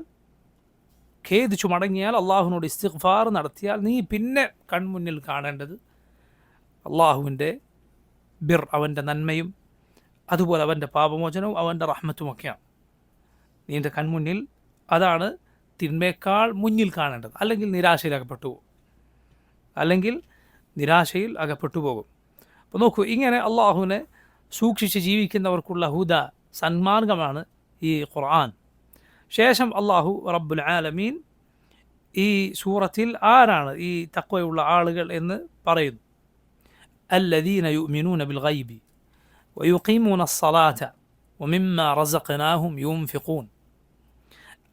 ഖേദിച്ചു മടങ്ങിയാൽ, അള്ളാഹുവിനോട് ഇസ്തിഗ്ഫാർ നടത്തിയാൽ, നീ പിന്നെ കൺമുന്നിൽ കാണേണ്ടത് അള്ളാഹുവിൻ്റെ അവൻ്റെ നന്മയും അതുപോലെ അവൻ്റെ പാപമോചനവും അവൻ്റെ റഹ്മത്തുമൊക്കെയാണ്. നിൻ്റെ കൺമുന്നിൽ അതാണ് തിന്മയേക്കാൾ മുന്നിൽ കാണേണ്ടത്. അല്ലെങ്കിൽ നിരാശയിൽ അകപ്പെട്ടു പോകും. അപ്പോൾ നോക്കൂ, ഇങ്ങനെ അള്ളാഹുവിനെ സൂക്ഷിച്ച് ജീവിക്കുന്നവർക്കുള്ള ഹുദ, സന്മാർഗമാണ് ഈ ഖുർആൻ. ശേഷം അള്ളാഹു റബ്ബുൽ ആലമീൻ ഈ സൂറത്തിൽ ആരാണ് ഈ തഖ്വയുള്ള ആളുകൾ എന്ന് പറയുന്നു. الذين يؤمنون بالغيب ويقيمون الصلاة ومما رزقناهم ينفقون.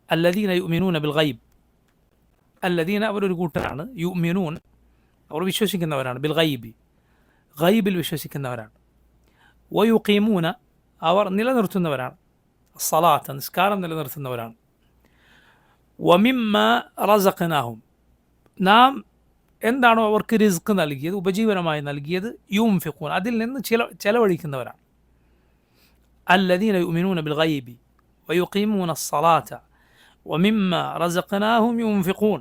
الذين يؤمنون بالغيب, الذين അവരൊരു കൂട്ടരാണ്, യുഅ്മിനൂൻ അവർ വിശ്വസിക്കുന്നവരാണ്, ബിൽ ഗൈബി ഗൈബിൽ വിശ്വസിക്കുന്നവരാണ്, വയുഖീമൂന അവർ നിലനിർത്തുന്നവരാണ്, സലാത്ത് നിസ്കാരം നിലനിർത്തുന്നവരാണ്, വമിമ്മ റസഖ്നാഹും നാം എന്താണോ അവർക്ക് റിസ്ക് നൽകിയത്, ഉപജീവനമായി നൽകിയത്, യുൻഫിഖൂൻ അതിൽ നിന്ന് ചെലവഴിക്കുന്നവരാണ്. അല്ലദീന യുഅ്മിനൂന ബിൽ ഗൈബി വയുഖീമൂന الصلاة ومما رزقناهم ينفقون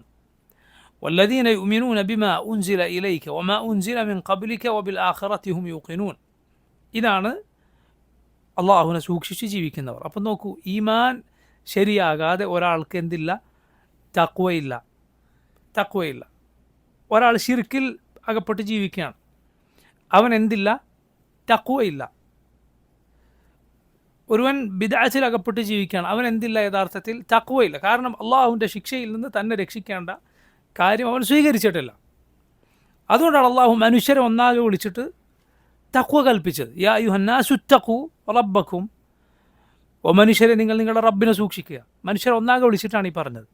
والذين يؤمنون بما أنزل إليك وما أنزل من قبلك وبالآخرة هم يوقنون. ഇതാണ് അള്ളാഹുവിനെ സൂക്ഷിച്ച് ജീവിക്കുന്നവർ. അപ്പം നോക്കൂ, ഈമാൻ ശരിയാകാതെ ഒരാൾക്ക് എന്തില്ല? തഖ്വയില്ല. ഒരാൾ ശിർക്കിൽ അകപ്പെട്ട് ജീവിക്കുകയാണ്, അവൻ എന്തില്ല? തഖ്വയില്ല. ഒരുവൻ ബിദ്അത്തിൽ അകപ്പെട്ട് ജീവിക്കുകയാണ്, അവൻ എന്തില്ല? യഥാർത്ഥത്തിൽ തഖ്വയില്ല. കാരണം അള്ളാഹുവിൻ്റെ ശിക്ഷയിൽ നിന്ന് തന്നെ രക്ഷിക്കേണ്ട കാര്യം അവൻ സ്വീകരിച്ചിട്ടില്ല. അതുകൊണ്ടാണ് അള്ളാഹു മനുഷ്യരെ ഒന്നാകെ വിളിച്ചിട്ട് തഖ്വ കൽപ്പിച്ചത്. യാ അയ്യുഹന്നാസു ഇത്തഖൂ റബ്ബക്കും, മനുഷ്യരെ നിങ്ങൾ നിങ്ങളുടെ റബ്ബിനെ സൂക്ഷിക്കുക. മനുഷ്യരെ ഒന്നാകെ വിളിച്ചിട്ടാണ് ഈ പറഞ്ഞത്.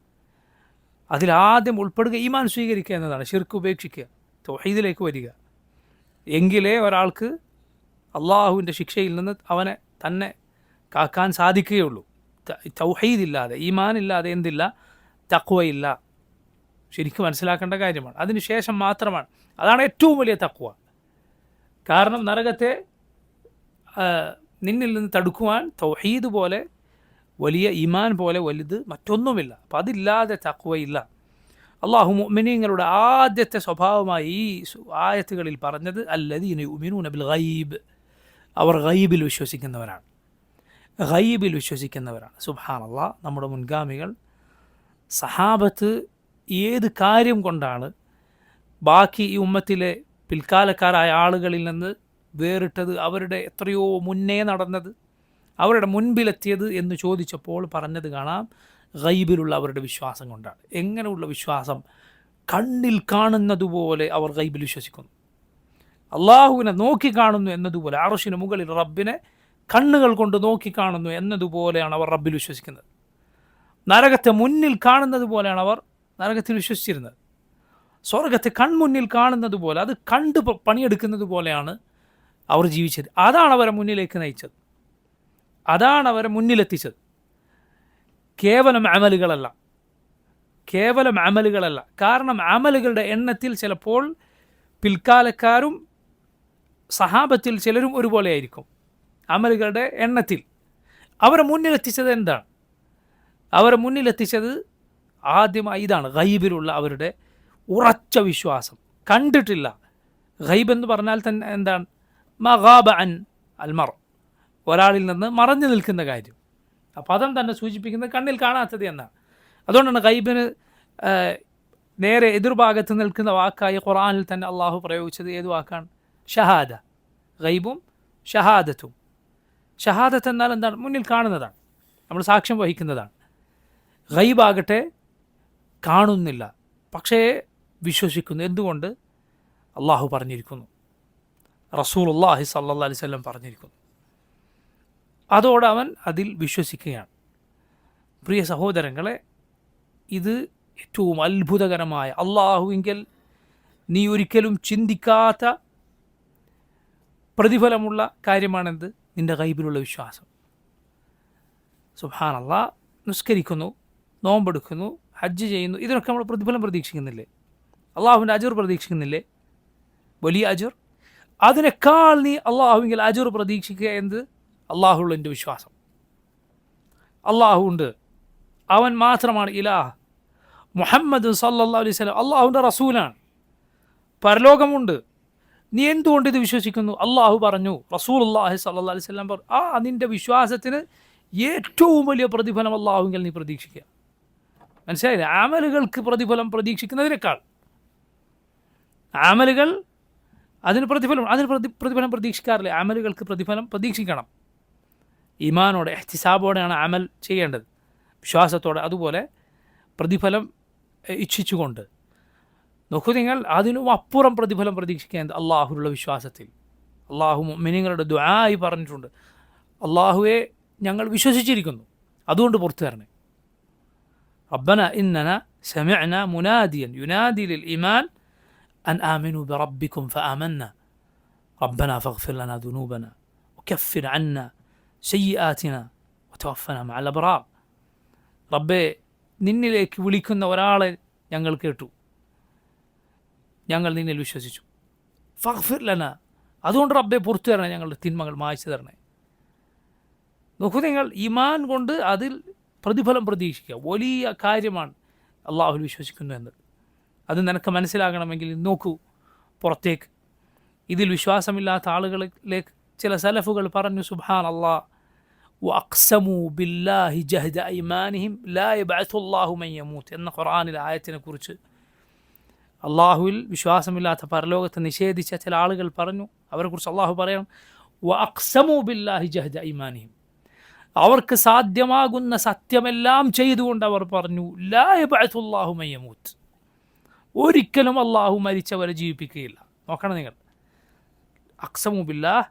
അതിലാദ്യം ഉൾപ്പെടുക ഈമാൻ സ്വീകരിക്കുക എന്നതാണ്, ശിർക്ക് ഉപേക്ഷിക്കുക, തൗഹീദിലേക്ക് വരിക. എങ്കിലേ ഒരാൾക്ക് അള്ളാഹുവിൻ്റെ ശിക്ഷയിൽ നിന്ന് അവനെ തന്നെ കാക്കാൻ സാധിക്കുകയുള്ളൂ. തൗഹീദില്ലാതെ, ഈമാനില്ലാതെ എന്തില്ല? തഖ്വയില്ല. ശരിക്കും മനസ്സിലാക്കേണ്ട കാര്യമാണ്. അതിനുശേഷം മാത്രമാണ്, അതാണ് ഏറ്റവും വലിയ തഖ്വ. കാരണം നരകത്തെ നിന്നിൽ നിന്ന് തടുക്കുവാൻ തൗഹീദ് പോലെ വലിയ ഈമാൻ പോലെ വലുത് മറ്റൊന്നുമില്ല. അപ്പം അതില്ലാതെ തഖ്വയില്ല. അള്ളാഹു മുഅ്മിനീങ്ങളുടെ ആദ്യത്തെ സ്വഭാവമായി ഈ ആയത്തുകളിൽ പറഞ്ഞത് അല്ലദീന യുഅ്മിനൂന ബിൽ ഗൈബ്, അവർ ഗൈബിൽ വിശ്വസിക്കുന്നവരാണ്. സുബ്ഹാനല്ലാഹ്, നമ്മുടെ മുൻഗാമികൾ സഹാബത്ത് ഏത് കാര്യം കൊണ്ടാണ് ബാക്കി ഈ ഉമ്മത്തിലെ പിൽക്കാലക്കാരായ ആളുകളിൽ നിന്ന് വേറിട്ടത്, അവരുടെ എത്രയോ മുന്നേ നടന്നത്, അവരുടെ മുൻപിലെത്തിയത് എന്ന് ചോദിച്ചപ്പോൾ പറഞ്ഞത് കാണാം, ഗൈബിലുള്ള അവരുടെ വിശ്വാസം കൊണ്ടാണ്. എങ്ങനെയുള്ള വിശ്വാസം? കണ്ണിൽ കാണുന്നതുപോലെ അവർ ഗൈബിൽ വിശ്വസിക്കുന്നു. അള്ളാഹുവിനെ നോക്കിക്കാണുന്നു എന്നതുപോലെ, അർശിന് മുകളിൽ റബ്ബിനെ കണ്ണുകൾ കൊണ്ട് നോക്കിക്കാണുന്നു എന്നതുപോലെയാണ് അവർ റബ്ബിൽ വിശ്വസിക്കുന്നത്. നരകത്തെ മുന്നിൽ കാണുന്നത് പോലെയാണ് അവർ നരകത്തിൽ വിശ്വസിച്ചിരുന്നത്. സ്വർഗത്തെ കൺമുന്നിൽ കാണുന്നത് പോലെ, അത് കണ്ട് പണിയെടുക്കുന്നത് പോലെയാണ് അവർ ജീവിച്ചത്. അതാണ് അവരെ മുന്നിലേക്ക് നയിച്ചത്, അതാണ് അവരെ മുന്നിലെത്തിച്ചത്. കേവലം അമലുകളല്ല. കാരണം അമലുകളുടെ എണ്ണത്തിൽ ചിലപ്പോൾ പിൽക്കാലക്കാരും സഹാബത്തിൽ ചിലരും ഒരുപോലെയായിരിക്കും. അമലുകളുടെ എണ്ണത്തിൽ അവരെ മുന്നിലെത്തിച്ചത് എന്താണ്? അവരെ മുന്നിലെത്തിച്ചത് ആദ്യമായി ഇതാണ്, ഗൈബിലുള്ള അവരുടെ ഉറച്ച വിശ്വാസം. കണ്ടിട്ടില്ല. ഗൈബ് എന്ന് പറഞ്ഞാൽ തന്നെ എന്താണ്? മഗാബ അൻ അൽമർ, ഒരാളിൽ നിന്ന് മറഞ്ഞു നിൽക്കുന്ന കാര്യം. ആ പദം തന്നെ സൂചിപ്പിക്കുന്നത് കണ്ണിൽ കാണാത്തത് എന്നാണ്. അതുകൊണ്ടാണ് ഗൈബിന് നേരെ എതിർഭാഗത്ത് നിൽക്കുന്ന വാക്കായി ഖുർആനിൽ തന്നെ അള്ളാഹു പ്രയോഗിച്ചത് ഏത് വാക്കാണ്? ഷഹാദ. ഗൈബും ഷഹാദത്തും. ഷഹാദത്ത് എന്നാൽ എന്താണ്? മുന്നിൽ കാണുന്നതാണ്, നമ്മൾ സാക്ഷ്യം വഹിക്കുന്നതാണ്. ഗൈബാകട്ടെ കാണുന്നില്ല, പക്ഷേ വിശ്വസിക്കുന്നു. എന്തുകൊണ്ട്? അള്ളാഹു പറഞ്ഞിരിക്കുന്നു, റസൂലുള്ളാഹി സ്വല്ലല്ലാഹു അലൈഹി വസല്ലം പറഞ്ഞിരിക്കുന്നു. അതോടെ അവൻ അതിൽ വിശ്വസിക്കുകയാണ്. പ്രിയ സഹോദരങ്ങളെ, ഇത് ഏറ്റവും അത്ഭുതകരമായ, അള്ളാഹുവിങ്കൽ നീ ഒരിക്കലും ചിന്തിക്കാത്ത പ്രതിഫലമുള്ള കാര്യമാണെന്ത്? നിൻ്റെ ഗൈബിലുള്ള വിശ്വാസം. സുബ്ഹാനല്ലാഹ്, നിസ്കരിക്കുന്നു, നോമ്പെടുക്കുന്നു, ഹജ്ജ് ചെയ്യുന്നു, ഇതിനൊക്കെ നമ്മൾ പ്രതിഫലം പ്രതീക്ഷിക്കുന്നില്ലേ? അള്ളാഹുവിൻ്റെ അജർ പ്രതീക്ഷിക്കുന്നില്ലേ? വലിയ അജർ. അതിനേക്കാൾ നീ അള്ളാഹുവിൽ അജർ പ്രതീക്ഷിക്കുക എന്ത്? അള്ളാഹുള്ള എൻ്റെ വിശ്വാസം. അള്ളാഹു ഉണ്ട്, അവൻ മാത്രമാണ് ഇലാഹ്. മുഹമ്മദ് സല്ലല്ലാഹു അലൈഹി വസല്ലം അള്ളാഹുവിൻ്റെ റസൂലാണ്. പരലോകമുണ്ട്. നീ എന്തുകൊണ്ട് ഇത് വിശ്വസിക്കുന്നു? അള്ളാഹു പറഞ്ഞു, റസൂലുള്ളാഹി സ്വല്ലല്ലാഹു അലൈഹി വസല്ലം പറഞ്ഞു. നിൻ്റെ വിശ്വാസത്തിന് ഏറ്റവും വലിയ പ്രതിഫലം അള്ളാഹുവിൽ നീ പ്രതീക്ഷിക്കുക. മനസ്സിലായില്ലേ? അമലുകൾക്ക് പ്രതിഫലം പ്രതീക്ഷിക്കുന്നതിനേക്കാൾ അമലുകൾ അതിന് പ്രതിഫലം പ്രതീക്ഷിക്കാറില്ല. അമലുകൾക്ക് പ്രതിഫലം പ്രതീക്ഷിക്കണം. ഈമാനോടെ ഇഹ്തിസാബോടെയാണ് അമൽ ചെയ്യേണ്ടത്, വിശ്വാസത്തോടെ. അതുപോലെ പ്രതിഫലം ഇച്ഛിച്ചുകൊണ്ട്. നോക്കൂ നിങ്ങൾ, അതിനും അപ്പുറം പ്രതിഫലം പ്രതീക്ഷിക്കേണ്ടത് അള്ളാഹുലുള്ള വിശ്വാസത്തിൽ. അള്ളാഹു മുഅ്മിനീങ്ങളുടെ ദുആയി പറഞ്ഞിട്ടുണ്ട്, അള്ളാഹുവെ ഞങ്ങൾ വിശ്വസിച്ചിരിക്കുന്നു, അതുകൊണ്ട് പുറത്തു തരണേ. റബ്ബന ഇന്നന സമിഅന മുനാദിയൻ യുനാദി ലിൽ ഈമാൻ അൻ ആമിനു ബിറബ്ബിക്കും ഫആമന്ന റബ്ബന ഫഗ്ഫിർ ലനാ ദുനൂബന വകഫിർ അന്ന സയ്യിആതിന വതവഫന മഅൽ അബ്റാർ. റബ്ബേ, നിന്നിലേക്ക് വിളിക്കുന്ന ഒരാളെ ഞങ്ങൾ കേട്ടു, ഞങ്ങൾ നിന്നിൽ വിശ്വസിച്ചു. ഫഗ്ഫിർ ലനാ, അതുകൊണ്ട് റബ്ബെ പുറത്തു തരണേ, ഞങ്ങളുടെ തിന്മകൾ മായ്ച്ചു തരണേ. നോക്കൂ നിങ്ങൾ, ഈമാൻ കൊണ്ട് അതിൽ പ്രതിഫലം പ്രതീക്ഷിക്കുക വലിയ കാര്യമാണ്. അള്ളാഹുൽ വിശ്വസിക്കുന്നു എന്നത് അത് നിനക്ക് മനസ്സിലാകണമെങ്കിൽ നോക്കൂ പുറത്തേക്ക്. ഇതിൽ വിശ്വാസമില്ലാത്ത ആളുകളിലേക്ക് ചില സലഫുകൾ പറഞ്ഞു, സുബ്ഹാനല്ലാഹ്, വഅഖ്സമു ബില്ലാഹി ജഹദ ഐമാനിഹിം ലാ യബ്അസുല്ലാഹു മൻ യമൂത്ത് എന്ന ഖുർആനിലെ ആയത്തിനെ കുറിച്ച് അള്ളാഹുവിൽ വിശ്വാസമില്ലാത്ത പരലോകത്തെ നിഷേധിച്ച ചില ആളുകൾ പറഞ്ഞു. അവരെക്കുറിച്ച് അള്ളാഹു പറയണം, വഅഖ്സമു ബില്ലാഹി ജഹദ ഐമാനിഹിം, അവർക്ക് സാധ്യമാകുന്ന സത്യമെല്ലാം ചെയ്തുകൊണ്ട് അവർ പറഞ്ഞു, ലാ യബ്അസുല്ലാഹു മൻ യമൂത്ത്, ഒരിക്കലും അള്ളാഹു മരിച്ചവരെ ജീവിപ്പിക്കുകയില്ല. നോക്കണം നിങ്ങൾ, അഖ്സമു ബില്ലാഹ്,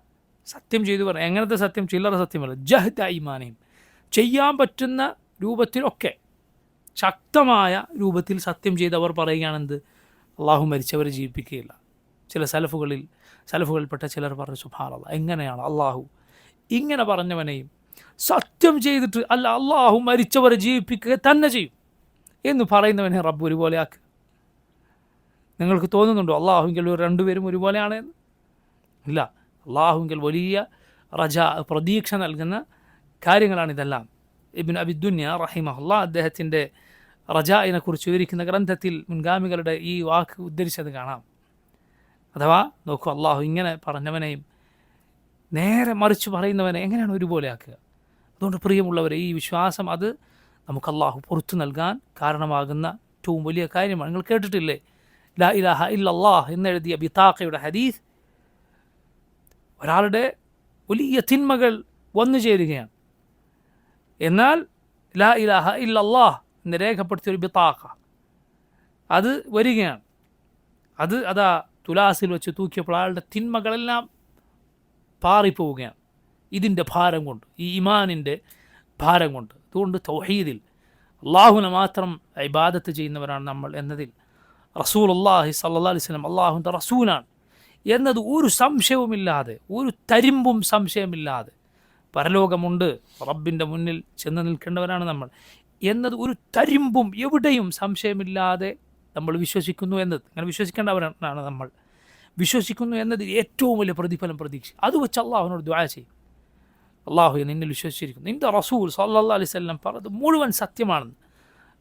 സത്യം ചെയ്തു പറഞ്ഞു. എങ്ങനത്തെ സത്യം? ചില്ലറ സത്യമല്ല. ജഹദ ഈമാനിഹിം, ചെയ്യാൻ പറ്റുന്ന രൂപത്തിലൊക്കെ ശക്തമായ രൂപത്തിൽ സത്യം ചെയ്തവർ പറയുകയാണെന്ത്? അള്ളാഹു മരിച്ചവരെ ജീവിപ്പിക്കുകയില്ല. ചില സലഫുകളിൽപ്പെട്ട ചിലർ പറഞ്ഞു, സുബ്ഹാനല്ലാഹ്, എങ്ങനെയാണ് അള്ളാഹു ഇങ്ങനെ പറഞ്ഞവനെയും സത്യം ചെയ്തിട്ട് അല്ല അള്ളാഹു മരിച്ചവരെ ജീവിപ്പിക്കുക തന്നെ ചെയ്യും എന്ന് പറയുന്നവനെ റബ്ബ് ഒരുപോലെ ആക്കുക. നിങ്ങൾക്ക് തോന്നുന്നുണ്ടോ അള്ളാഹുവിൽ രണ്ടുപേരും ഒരുപോലെയാണ് എന്ന്? ഇല്ല. അള്ളാഹുവിൽ വലിയ പ്രതീക്ഷ നൽകുന്ന കാര്യങ്ങളാണിതെല്ലാം. ഇബ്നു അബി ദുനിയ റഹിമഹുല്ലാഹ് അദ്ദേഹത്തിൻ്റെ റജാഇനെ കുറിച്ച് വിവരിക്കുന്ന ഗ്രന്ഥത്തിൽ മുൻഗാമികളുടെ ഈ വാക്ക് ഉദ്ധരിച്ചത് കാണാം. അഥവാ നോക്കൂ, അള്ളാഹു ഇങ്ങനെ പറഞ്ഞവനെയും നേരെ മറിച്ച് പറയുന്നവനെ എങ്ങനെയാണ് ഒരുപോലെ ആക്കുക? അതുകൊണ്ട് പ്രിയമുള്ളവരെ, ഈ വിശ്വാസം അത് നമുക്ക് അള്ളാഹു പുറത്തു നൽകാൻ കാരണമാകുന്ന ഏറ്റവും വലിയ കാര്യമാണ്. നിങ്ങൾ കേട്ടിട്ടില്ലേ ലാ ഇലാഹ ഇല്ലല്ലാഹ് എന്നെഴുതിയ ബിതാഖയുടെ ഹദീസ്? ഒരാളുടെ വലിയ തിന്മകൾ വന്നു ചേരുകയാണ്, എന്നാൽ ലാ ഇലാഹ ഇല്ലല്ലാഹ് എന്ന് രേഖപ്പെടുത്തിയ ഒരു ബിതാഖ അത് വരികയാണ്. അതാ തുലാസിൽ വെച്ച് തൂക്കിയപ്പോൾ അയാളുടെ തിന്മകളെല്ലാം പാറിപ്പോവുകയാണ് ഇതിൻ്റെ ഭാരം കൊണ്ട്, ഈ ഈമാനിൻ്റെ ഭാരം കൊണ്ട്. അതുകൊണ്ട് തൗഹീദിൽ അള്ളാഹുവിനെ മാത്രം ഇബാദത്ത് ചെയ്യുന്നവരാണ് നമ്മൾ എന്നതിൽ റസൂലുള്ളാഹി സ്വല്ലല്ലാഹു അലൈഹി വസല്ലം അള്ളാഹുവിൻ്റെ റസൂലാണ് എന്നത് ഒരു സംശയവുമില്ലാതെ, ഒരു തരിമ്പും സംശയമില്ലാതെ, പരലോകമുണ്ട്, റബ്ബിൻ്റെ മുന്നിൽ ചെന്ന് നിൽക്കേണ്ടവരാണ് നമ്മൾ എന്നത് ഒരു തരിമ്പും എവിടെയും സംശയമില്ലാതെ നമ്മൾ വിശ്വസിക്കുന്നു എന്നത്, അങ്ങനെ വിശ്വസിക്കേണ്ടവരാണ് നമ്മൾ. വിശ്വസിക്കുന്നു എന്നതിൽ ഏറ്റവും വലിയ പ്രതിഫലം പ്രതീക്ഷിക്കും. അത് വെച്ച് അള്ളാഹുവിനോട് ദുആ ചെയ്യും, അള്ളാഹു നിന്നിൽ വിശ്വസിച്ചിരിക്കുന്നു, നിൻ്റെ റസൂൽ സല്ലല്ലാഹു അലൈഹി വസല്ലം പറഞ്ഞത് മുഴുവൻ സത്യമാണെന്ന്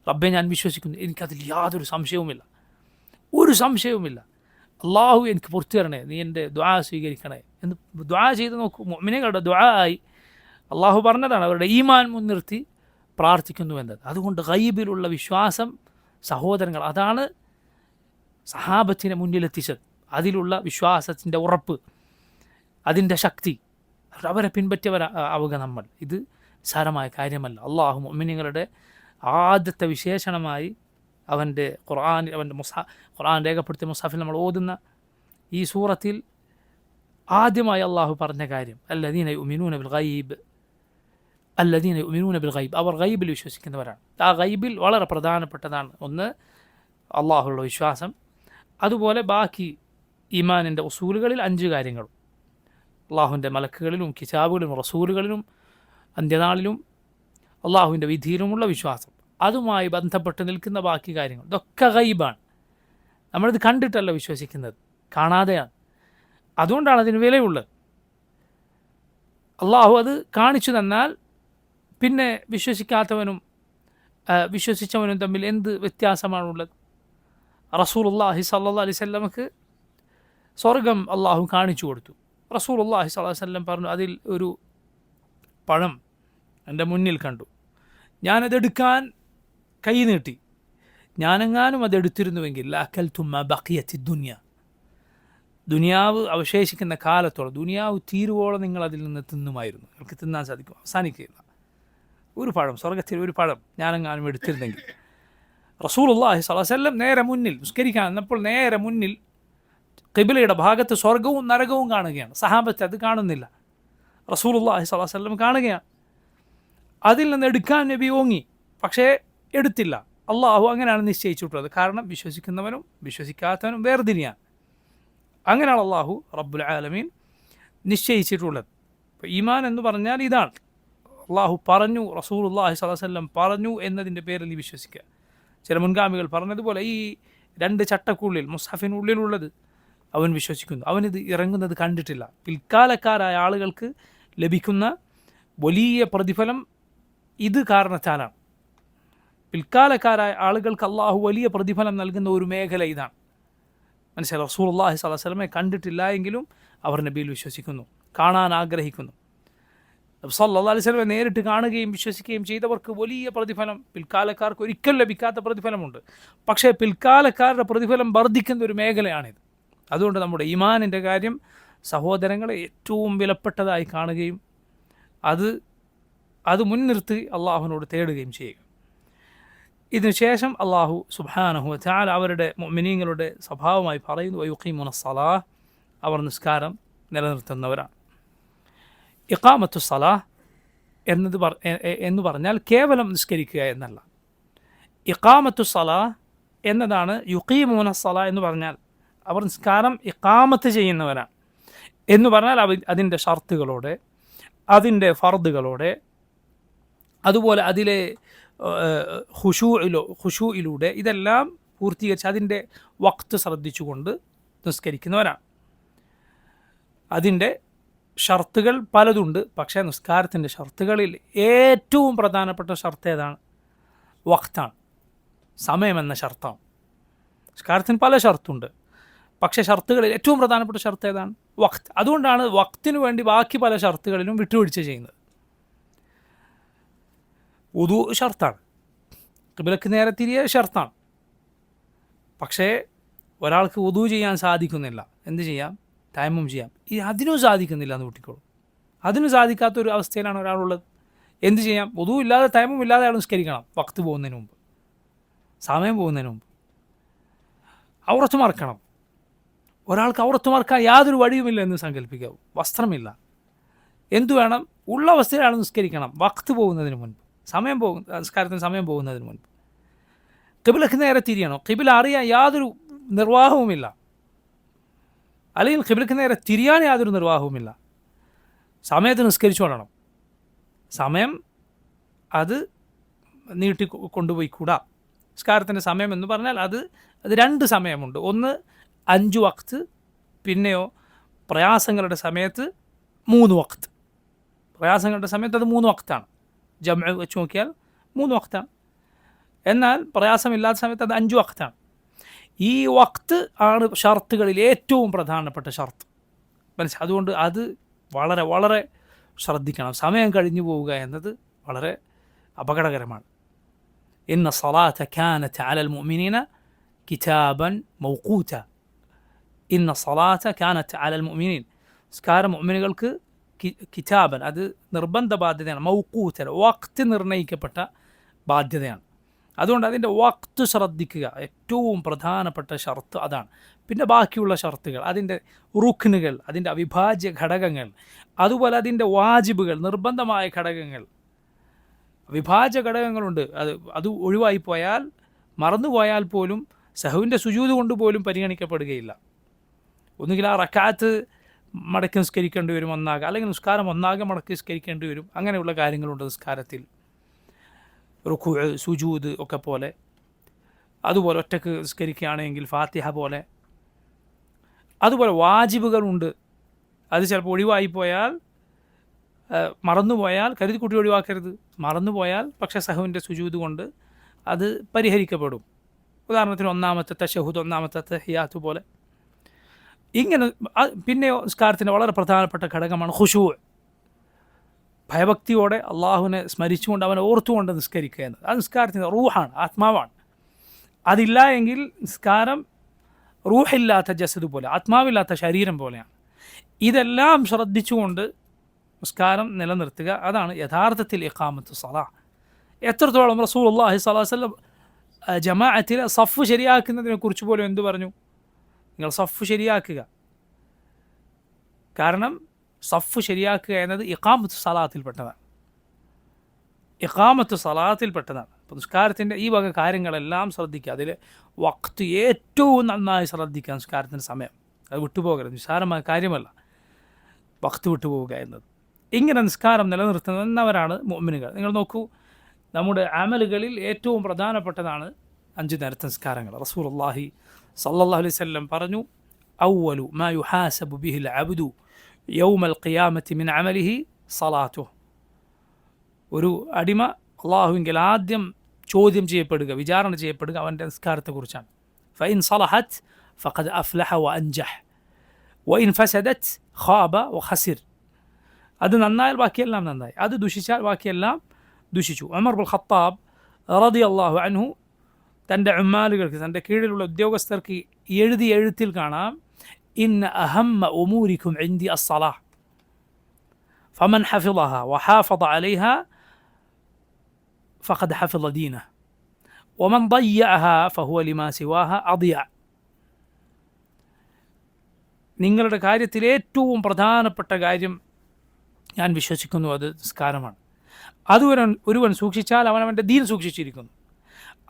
റബ്ബെ ഞാൻ വിശ്വസിക്കുന്നു, എനിക്കതിൽ യാതൊരു സംശയവുമില്ല, ഒരു സംശയവുമില്ല. അള്ളാഹു എനിക്ക് പുറത്തു തരണേ, നീ എൻ്റെ ദുആ സ്വീകരിക്കണേ എന്ന് ദുആ ചെയ്ത് നോക്കൂ. മുഅ്മിനീങ്ങളുടെ ദുആ ആയി അള്ളാഹു പറഞ്ഞതാണ്, അവരുടെ ഈമാൻ മുൻനിർത്തി പ്രാർത്ഥിക്കുന്നു എന്നത്. അതുകൊണ്ട് ഗൈബിലുള്ള വിശ്വാസം സഹോദരങ്ങൾ, അതാണ് സഹാബത്തിനെ മുന്നിലെത്തിച്ചത്. അതിലുള്ള വിശ്വാസത്തിൻ്റെ ഉറപ്പ്, അതിൻ്റെ ശക്തി, അവരെ പിൻപറ്റിയവരാവുക നമ്മൾ. ഇത് സാരമായ കാര്യമല്ല. അള്ളാഹു മുഅ്മിനീങ്ങളുടെ ആദ്യത്തെ വിശേഷണമായി അവൻ്റെ ഖുർആൻ രേഖപ്പെടുത്തിയ മുസ്ഹഫിൽ നമ്മൾ ഓതുന്ന ഈ സൂറത്തിൽ ആദ്യമായി അള്ളാഹു പറഞ്ഞ കാര്യം അല്ലദീന യുഅ്മിനൂന ബിൽ ഗൈബ്, അല്ലദീന യുഅ്മിനൂന ബിൽ ഗൈബ്, അവർ ഗൈബിൽ വിശ്വസിക്കുന്നവരാണ്. ആ ഗൈബിൽ വളരെ പ്രധാനപ്പെട്ടതാണ് ഒന്ന് അള്ളാഹുള്ള വിശ്വാസം, അതുപോലെ ബാക്കി ഈമാനിൻ്റെ ഉസൂലുകളിൽ 5 കാര്യങ്ങളും. അള്ളാഹുവിൻ്റെ മലക്കുകളിലും കിതാബുകളിലും റസൂലുകളിലും അന്ത്യനാളിലും അള്ളാഹുവിൻ്റെ വിധിയിലുമുള്ള വിശ്വാസം, അതുമായി ബന്ധപ്പെട്ട് നിൽക്കുന്ന ബാക്കി കാര്യങ്ങൾ ഇതൊക്കെ ഗൈബാണ്. നമ്മളിത് കണ്ടിട്ടല്ല വിശ്വസിക്കുന്നത്, കാണാതെയാണ്. അതുകൊണ്ടാണ് അതിന് വിലയുള്ളത്. അള്ളാഹു അത് കാണിച്ചു തന്നാൽ പിന്നെ വിശ്വസിക്കാത്തവനും വിശ്വസിച്ചവനും തമ്മിൽ എന്ത് വ്യത്യാസമാണുള്ളത്? റസൂലുള്ളാഹി സ്വല്ലല്ലാഹു അലൈഹി വസല്ലമക്ക് സ്വർഗം അള്ളാഹു കാണിച്ചു കൊടുത്തു. റസൂലുള്ളാഹി സ്വല്ലല്ലാഹു അലൈഹി വസല്ലം പറഞ്ഞു, അതിൽ ഒരു പഴം എൻ്റെ മുന്നിൽ കണ്ടു, ഞാനതെടുക്കാൻ കൈ നീട്ടി, ഞാനെങ്ങാനും അതെടുത്തിരുന്നുവെങ്കിൽ ലഅകൽതു മാ ബഖിയത്തി ദുനിയ, ദുനിയാവ് അവശേഷിക്കുന്ന കാലത്തോളം, ദുനിയാവ് തീരുവോളം നിങ്ങൾ അതിൽ നിന്ന് തിന്നുമായിരുന്നു, നിങ്ങൾക്ക് തിന്നാൻ സാധിക്കും, അവസാനിക്കുകയില്ല. ഒരു പഴം, സ്വർഗത്തിൽ ഒരു പഴം ഞാനെങ്ങാനും എടുത്തിരുന്നെങ്കിൽ. റസൂലുള്ളാഹി സ്വല്ലല്ലാഹു അലൈഹി വസല്ലം നേരെ മുന്നിൽ നിസ്കരിക്കാൻ എന്നപ്പോൾ നേരെ മുന്നിൽ ഖിബ്ലയുടെ ഭാഗത്ത് സ്വർഗവും നരകവും കാണുകയാണ്. സഹാബത്ത് അത് കാണുന്നില്ല, റസൂലുള്ളാഹി സ്വല്ലല്ലാഹു അലൈഹി വസല്ലം കാണുകയാണ്. അതിൽ നിന്ന് എടുക്കാൻ നബി ഓങ്ങി, പക്ഷേ എടുത്തില്ല. അള്ളാഹു അങ്ങനെയാണ് നിശ്ചയിച്ചിട്ടുള്ളത്. കാരണം വിശ്വസിക്കുന്നവനും വിശ്വസിക്കാത്തവനും വേർതിരിയാണ്. അങ്ങനെയാണ് അള്ളാഹു റബ്ബുൽ ആലമീൻ നിശ്ചയിച്ചിട്ടുള്ളത്. ഇപ്പോൾ ഈമാൻ എന്ന് പറഞ്ഞാൽ ഇതാണ്. അള്ളാഹു പറഞ്ഞു, റസൂലുള്ളാഹി സ്വല്ലല്ലാഹു അലൈഹി വസല്ലം പറഞ്ഞു എന്നതിൻ്റെ പേരിൽ വിശ്വസിക്കുക. ചില മുൻഗാമികൾ പറഞ്ഞതുപോലെ ഈ 2 ചട്ടക്കുള്ളിൽ മുസ്ഹഫിനുള്ളിലുള്ളത് അവൻ വിശ്വസിക്കുന്നു. അവനിത് ഇറങ്ങുന്നത് കണ്ടിട്ടില്ല. പിൽക്കാലക്കാരായ ആളുകൾക്ക് ലഭിക്കുന്ന വലിയ പ്രതിഫലം ഇത് കാരണത്താലാണ്. പിൽക്കാലക്കാരായ ആളുകൾക്ക് അള്ളാഹു വലിയ പ്രതിഫലം നൽകുന്ന ഒരു മേഖല ഇതാണ്. മനസ്സിലായി? റസൂലുള്ളാഹി സ്വല്ലല്ലാഹു അലൈഹി വസല്ലമയെ കണ്ടിട്ടില്ല എങ്കിലും അവർ നബിയിൽ വിശ്വസിക്കുന്നു, കാണാൻ ആഗ്രഹിക്കുന്നു. സല്ലല്ലാഹു അലൈഹി വസല്ലമയെ നേരിട്ട് കാണുകയും വിശ്വസിക്കുകയും ചെയ്തവർക്ക് വലിയ പ്രതിഫലം, പിൽക്കാലക്കാർക്ക് ഒരിക്കലും ലഭിക്കാത്ത പ്രതിഫലമുണ്ട്. പക്ഷേ പിൽക്കാലക്കാരുടെ പ്രതിഫലം വർദ്ധിക്കുന്ന ഒരു മേഖലയാണിത്. അതുകൊണ്ട് നമ്മുടെ ഈമാനിൻ്റെ കാര്യം സഹോദരങ്ങളെ ഏറ്റവും വിലപ്പെട്ടതായി കാണുകയും അത് മുൻനിർത്തി അള്ളാഹുവിനോട് തേടുകയും ചെയ്യുക. ഇതിനുശേഷം അള്ളാഹു സുബ്ഹാനഹു വ തആല അവരുടെ മുഅ്മിനീങ്ങളുടെ സ്വഭാവമായി പറയുന്നു, വയുഖീമുന സ്വലാഹ്, അവർ നിസ്കാരം നിലനിർത്തുന്നവരാണ്. ഇഖാമത്തു സ്വലാഹ് എന്ന് പറഞ്ഞാൽ കേവലം നിസ്കരിക്കുക എന്നല്ല. ഇഖാമത്തു സ്വലാഹ് എന്നതാണ്. യുഖീമുന സ്വലാഹ് എന്ന് പറഞ്ഞാൽ അവർ നിസ്കാരം ഇഖാമത്ത് ചെയ്യുന്നവരാണ് എന്ന് പറഞ്ഞാൽ അതിൻ്റെ ഷർത്തുകളോടെ, അതിൻ്റെ ഫർദുകളോടെ, അതുപോലെ അതിലെ ഖുശൂഇലൂടെ ഇതെല്ലാം പൂർത്തീകരിച്ച് അതിൻ്റെ വഖ്ത് ശ്രദ്ധിച്ചുകൊണ്ട് നിസ്കരിക്കുന്നവരാണ്. അതിൻ്റെ ഷർത്തുകൾ പലതുണ്ട്. പക്ഷേ നിസ്കാരത്തിൻ്റെ ഷർത്തുകളിൽ ഏറ്റവും പ്രധാനപ്പെട്ട ഷർത്ത് ഏതാണ്? വഖ്താണ്, സമയമെന്ന ഷർത്താണ്. നിസ്കാരത്തിന് പല ഷർത്തുണ്ട്, പക്ഷേ ഷർത്തുകളിൽ ഏറ്റവും പ്രധാനപ്പെട്ട ഷർത്ത് ഏതാണ്? വഖ്ത്. അതുകൊണ്ടാണ് വഖ്തിനു വേണ്ടി ബാക്കി പല ഷർത്തുകളിലും വിട്ടുവീഴ്ച ചെയ്യുന്നത്. വുദൂ ഷർത്താണ്, ഖിബ്ലക്ക് നേരെ തിരിയെ ഷർത്താണ്. പക്ഷേ ഒരാൾക്ക് വുദൂ ചെയ്യാൻ സാധിക്കുന്നില്ല, എന്ത് ചെയ്യാം? തയമ്മും ചെയ്യാം. അതിനും സാധിക്കുന്നില്ല എന്ന് കൂട്ടിക്കോളും. അതിനും സാധിക്കാത്തൊരു അവസ്ഥയിലാണ് ഒരാളുള്ളത്. എന്ത് ചെയ്യാം? വുദൂ ഇല്ലാതെ തയമ്മും ഇല്ലാതെ അയാൾ നിസ്കരിക്കണം വഖ്ത് പോകുന്നതിന് മുമ്പ്, സമയം പോകുന്നതിന് മുമ്പ്. ഔറത്ത് മറക്കണം. ഒരാൾക്ക് ഔറത്ത് മറക്കാൻ യാതൊരു വഴിയുമില്ല എന്ന് സങ്കല്പിക്കാവൂ. വസ്ത്രമില്ല, എന്തു വേണം? ഉള്ള അവസ്ഥയിലാണ് നിസ്കരിക്കണം വഖ്ത് പോകുന്നതിന് മുൻപ്, നിസ്കാരത്തിന് സമയം പോകുന്നതിന് മുൻപ്. ഖിബ്ലക്ക് നേരെ തിരിയണം. ഖിബ്ല അറിയാൻ യാതൊരു നിർവാഹവുമില്ല, അല്ലെങ്കിൽ ഖിബ്ലക്ക് നേരെ തിരിയാൻ യാതൊരു നിർവാഹവുമില്ല. സമയത്ത് നിസ്കരിച്ചോളണം. സമയം അത് നീട്ടി കൊണ്ടുപോയിക്കൂടാ. നിസ്കാരത്തിൻ്റെ സമയം എന്ന് പറഞ്ഞാൽ അത് 2 സമയമുണ്ട്. ഒന്ന് 5 വഖ്ത്, പിന്നെയോ പ്രയാസങ്ങളുടെ സമയത്ത് 3 വഖ്ത്. പ്രയാസങ്ങളുടെ സമയത്ത് അത് 3 വഖ്താണ്. ജംഅ് വെച്ച് നോക്കിയാൽ 3 വഖ്താണ്. എന്നാൽ പ്രയാസമില്ലാത്ത സമയത്ത് അത് 5 വഖ്താണ്. ഈ വഖ്ത് ആണ് ഷർത്തുകളിൽ ഏറ്റവും പ്രധാനപ്പെട്ട ഷർത്ത്. മനസ്സിലായി? അതുകൊണ്ട് അത് വളരെ വളരെ ശ്രദ്ധിക്കണം. സമയം കഴിഞ്ഞു പോവുക എന്നത് വളരെ അപകടകരമാണ്. ഇന്ന സ്വലാത്ത കാനത്ത് അലൽ മുഅ്മിനീന കിതാബൻ മൗഖൂത. ഇന്ന സ്വലാത്ത കാനത്ത് അലൽ മുഅ്മിനീൻ, നിസ്കാരം മുഅ്മിനുകൾക്ക് കിതാബൻ, അത് നിർബന്ധ ബാധ്യതയാണ്. മൗഖൂതൻ, വഖ്ത് നിർണ്ണയിക്കപ്പെട്ട ബാധ്യതയാണ്. അതുകൊണ്ട് അതിൻ്റെ വഖ്ത് ശ്രദ്ധിക്കുക, ഏറ്റവും പ്രധാനപ്പെട്ട ഷർത്ത് അതാണ്. പിന്നെ ബാക്കിയുള്ള ഷർത്തുകൾ, അതിൻ്റെ റുക്നുകൾ, അതിൻ്റെ അവിഭാജ്യ ഘടകങ്ങൾ, അതുപോലെ അതിൻ്റെ വാജിബുകൾ, നിർബന്ധമായ ഘടകങ്ങൾ, വിഭാജ്യ ഘടകങ്ങളുണ്ട്. അത് ഒഴിവായി പോയാൽ, മറന്നുപോയാൽ പോലും സഹുവിൻ്റെ സുജൂദ് കൊണ്ട് പോലും പരിഗണിക്കപ്പെടുകയില്ല. ഒന്നുകിൽ ആ റക്അത്ത് മടക്കി നിസ്കരിക്കേണ്ടി വരും ഒന്നാകെ, അല്ലെങ്കിൽ നിസ്കാരം ഒന്നാകെ മടക്കി നിസ്കരിക്കേണ്ടി വരും. അങ്ങനെയുള്ള കാര്യങ്ങളുണ്ട് നിസ്കാരത്തിൽ. റുക്കൂ, സുജൂദ് ഒക്കെ പോലെ. അതുപോലെ ഒറ്റക്ക് നിസ്കരിക്കുകയാണെങ്കിൽ ഫാത്തിഹ പോലെ. അതുപോലെ വാജിബുകളുണ്ട്. അത് ചിലപ്പോൾ ഒഴിവായിപ്പോയാൽ, മറന്നുപോയാൽ കരുതിക്കുട്ടി ഒഴിവാക്കരുത്. മറന്നുപോയാൽ പക്ഷേ സഹുവിൻ്റെ സുജൂദ് കൊണ്ട് അത് പരിഹരിക്കപ്പെടും. ഉദാഹരണത്തിന് ഒന്നാമത്തെ തശഹുദ്, ഒന്നാമത്തെ തഹിയാത്ത് പോലെ. ഇങ്ങനെ പിന്നെ നിസ്കാരത്തിൻ്റെ വളരെ പ്രധാനപ്പെട്ട ഘടകമാണ് ഖുശൂ. ഭയഭക്തിയോടെ അള്ളാഹുവിനെ സ്മരിച്ചുകൊണ്ട് അവനെ ഓർത്തുകൊണ്ട് നിസ്കരിക്കുക എന്നത്. അത് നിസ്കാരത്തിൻ്റെ റൂഹാണ്, ആത്മാവാണ്. അതില്ല എങ്കിൽ നിസ്കാരം റൂഹില്ലാത്ത ജസദ് പോലെ, ആത്മാവില്ലാത്ത ശരീരം പോലെയാണ്. ഇതെല്ലാം ശ്രദ്ധിച്ചുകൊണ്ട് നിസ്കാരം നിലനിർത്തുക, അതാണ് യഥാർത്ഥത്തിൽ ഇഖാമത്തു സ്വലാഹ്. എത്രത്തോളം റസൂലുള്ളാഹി സ്വല്ലല്ലാഹു അലൈഹി വസല്ലം ജമാഅത്തിലെ സഫ് ശരിയാക്കുന്നതിനെ കുറിച്ച് പോലും എന്തു പറഞ്ഞു? നിങ്ങൾ സഫ് ശരിയാക്കുക. കാരണം സഫ് ശരിയാക്കുക എന്നത് ഇഖാമത്തു സലാത്തിൽപ്പെട്ടതാണ്. ഇഖാമത്തു സലാത്തിൽപ്പെട്ടതാണ്. അപ്പോൾ നിസ്കാരത്തിൻ്റെ ഈ വക കാര്യങ്ങളെല്ലാം ശ്രദ്ധിക്കുക. അതിൽ വഖ്ത് ഏറ്റവും നന്നായി ശ്രദ്ധിക്കുക. നിസ്കാരത്തിൻ്റെ സമയം അത് വിട്ടുപോകരുത്. നിസ്സാരമായ കാര്യമല്ല വഖ്ത് വിട്ടുപോവുക എന്നത്. ഇങ്ങനെ നിസ്കാരം നിലനിർത്തുന്നവരാണ് മുഅ്മിനുകൾ. നിങ്ങൾ നോക്കൂ, നമ്മുടെ അമലുകളിൽ ഏറ്റവും പ്രധാനപ്പെട്ടതാണ് 5 നേരത്തെ നിസ്കാരങ്ങൾ. റസൂലുള്ളാഹി സ്വല്ലല്ലാഹു അലൈഹി വസല്ലം പറഞ്ഞു, അവ്വലു മാ യുഹാസബു ബിഹിൽ അബ്ദു യൗമൽ ഖിയാമത്തി മിൻ അമലിഹി സലാത്തുഹു. ഒരു അടിമ അള്ളാഹുവിങ്കിൽ ആദ്യം ചോദ്യം ചെയ്യപ്പെടുക, വിചാരണ ചെയ്യപ്പെടുക അവൻ്റെ നിസ്കാരത്തെക്കുറിച്ചാണ്. ഫഇൻ സലഹത് ഫഖദ് അഫ്ലഹ വ അൻജഹ് വഇൻ ഫസദത് ഖാബ വ ഖസിർ. അത് നന്നായാൽ ബാക്കിയെല്ലാം നന്നായി, അത് ദുഷിച്ചാൽ ബാക്കിയെല്ലാം ദുഷിച്ചു. ഉമർ ബിൻ ഖത്താബ് റളിയല്ലാഹു അൻഹു തൻ്റെ ഉമ്മാലുകൾക്ക്, തൻ്റെ കീഴിലുള്ള ഉദ്യോഗസ്ഥർക്ക് എഴുതിയ എഴുത്തിൽ കാണാം, ഇന്ന അഹമ്മ ഉമൂരിക്കും ഇൻദി അസ്സലാഹ് ഫമൻ ഹഫിളഹ വഹാഫള അലൈഹ ഫഖദ് ഹഫിള ദീനഹ വമൻ ضيعഹ ഫഹുവ ലിമാ സിവാഹ അദിയ. നിങ്ങളുടെ കാര്യത്തിൽ ഏറ്റവും പ്രധാനപ്പെട്ട കാര്യം ഞാൻ വിശ്വസിക്കുന്നു അത് നിസ്കാരമാണ്. ഒരുവൻ സൂക്ഷിച്ചാൽ അവൻ അവൻ്റെ ദീൻ സൂക്ഷിച്ചിരിക്കുന്നു.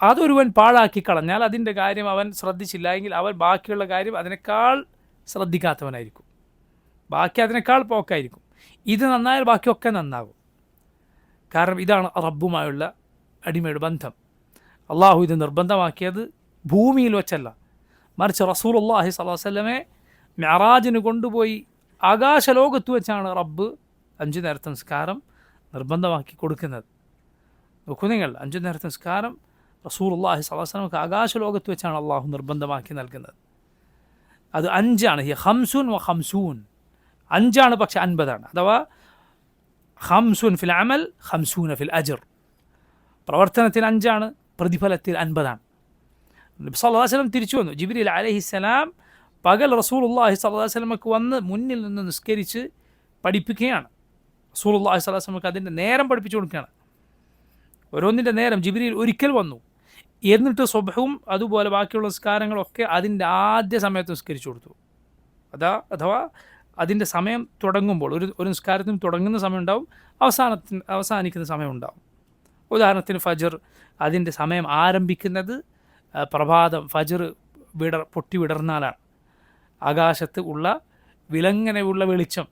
അതൊരുവൻ പാഴാക്കി കളഞ്ഞാൽ, അതിൻ്റെ കാര്യം അവൻ ശ്രദ്ധിച്ചില്ല എങ്കിൽ അവൻ ബാക്കിയുള്ള കാര്യം അതിനേക്കാൾ ശ്രദ്ധിക്കാത്തവനായിരിക്കും. ബാക്കി അതിനേക്കാൾ പോക്കായിരിക്കും. ഇത് നന്നായാൽ ബാക്കിയൊക്കെ നന്നാകും. കാരണം ഇതാണ് റബ്ബുമായുള്ള അടിമയുടെ ബന്ധം. അള്ളാഹു ഇത് നിർബന്ധമാക്കിയത് ഭൂമിയിൽ വച്ചല്ല, മറിച്ച് റസൂലുള്ളാഹി സ്വല്ലല്ലാഹു അലൈഹി വസല്ലമയെ മിഅ്റാജിന് കൊണ്ടുപോയി ആകാശലോകത്ത് വെച്ചാണ് റബ്ബ് 5 നേരത്തെ നിസ്കാരം നിർബന്ധമാക്കി കൊടുക്കുന്നത്. നോക്കൂ നിങ്ങൾ, 5 നേരത്തെ നിസ്കാരം റസൂലുള്ളാഹി സ്വല്ലല്ലാഹു അലൈഹി വസല്ലമക്ക് ആകാശലോകത്ത് വെച്ചാണ് അള്ളാഹു നിർബന്ധമാക്കി നൽകുന്നത്. അത് 5 ഹി ഖംസുൻ വ ഖംസൂൻ. 5 പക്ഷെ 50. അഥവാ ഖംസുൻ ഫിൽ അമൽ ഖംസൂന ഫിൽ അജ്ർ. പ്രവർത്തനത്തിൽ 5, പ്രതിഫലത്തിൽ 50. നബി സല്ലല്ലാഹു അലൈഹി വസല്ലം തിരിച്ചു വന്നു. ജിബ്രീൽ അലൈഹിസ്സലാം പകൽ റസൂലുള്ളാഹി സ്വല്ലല്ലാഹു അലൈഹി വസല്ലമക്ക് വന്ന് മുന്നിൽ നിന്ന് നിസ്കരിച്ച് പഠിപ്പിക്കുകയാണ്. റസൂലുള്ളാഹി സ്വല്ലല്ലാഹു അലൈഹി വസല്ലമക്ക് അതിൻ്റെ നേരം പഠിപ്പിച്ചു കൊടുക്കുകയാണ്. ഓരോന്നിൻ്റെ നേരം ജിബ്രീൽ ഒരിക്കൽ വന്നു. എന്നിട്ട് സുബ്ഹും അതുപോലെ ബാക്കിയുള്ള നിസ്കാരങ്ങളൊക്കെ അതിൻ്റെ ആദ്യ സമയത്ത് നിസ്കരിച്ചു കൊടുത്തു. അഥവാ അതിൻ്റെ സമയം തുടങ്ങുമ്പോൾ, ഒരു നിസ്കാരത്തിന് തുടങ്ങുന്ന സമയം ഉണ്ടാവും, അവസാനിക്കുന്ന സമയം ഉണ്ടാവും. ഉദാഹരണത്തിന് ഫജ്ർ, അതിൻ്റെ സമയം ആരംഭിക്കുന്നത് പ്രഭാതം ഫജ്ർ പൊട്ടി വിടർന്നാലാണ്. ആകാശത്ത് ഉള്ള വിലങ്ങനെയുള്ള വെളിച്ചം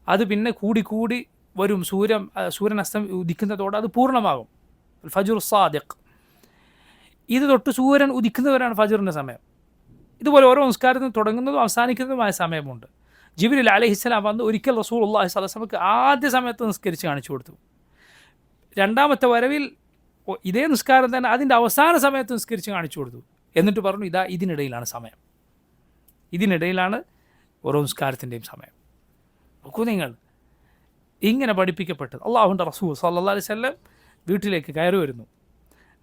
അത് പിന്നെ കൂടി വരും. സൂര്യൻ അസ്തം ഉദിക്കുന്നതോടെ അത് പൂർണ്ണമാകും. ഫജ്ർ സാദിഖ്. ഇത് തൊട്ട് സൂര്യൻ ഉദിക്കുന്നവരാണ് ഫജ്റിൻ്റെ സമയം. ഇതുപോലെ ഓരോ നിസ്കാരത്തിന് തുടങ്ങുന്നതും അവസാനിക്കുന്നതുമായ സമയമുണ്ട്. ജിബ്രീൽ അലൈഹിസ്സലാം വന്ന് ഒരിക്കൽ റസൂലുള്ളാഹി സ്വല്ലല്ലാഹു അലൈഹി വസല്ലമക്ക് ആദ്യ സമയത്ത് നിസ്കരിച്ച് കാണിച്ചു കൊടുത്തു. രണ്ടാമത്തെ വരവിൽ ഇതേ നിസ്കാരം തന്നെ അതിൻ്റെ അവസാന സമയത്ത് നിസ്കരിച്ച് കാണിച്ചു കൊടുത്തു. എന്നിട്ട് പറഞ്ഞു, ഇതിനിടയിലാണ് സമയം, ഇതിനിടയിലാണ് ഓരോ നിസ്കാരത്തിൻ്റെയും സമയം. നോക്കൂ നിങ്ങൾ, ഇങ്ങനെ പഠിപ്പിക്കപ്പെട്ടത്. അള്ളാഹുവിൻ്റെ റസൂൽ സല്ലല്ലാഹു അലൈഹി വസല്ലം വീട്ടിലേക്ക് കയറി വരുന്നു.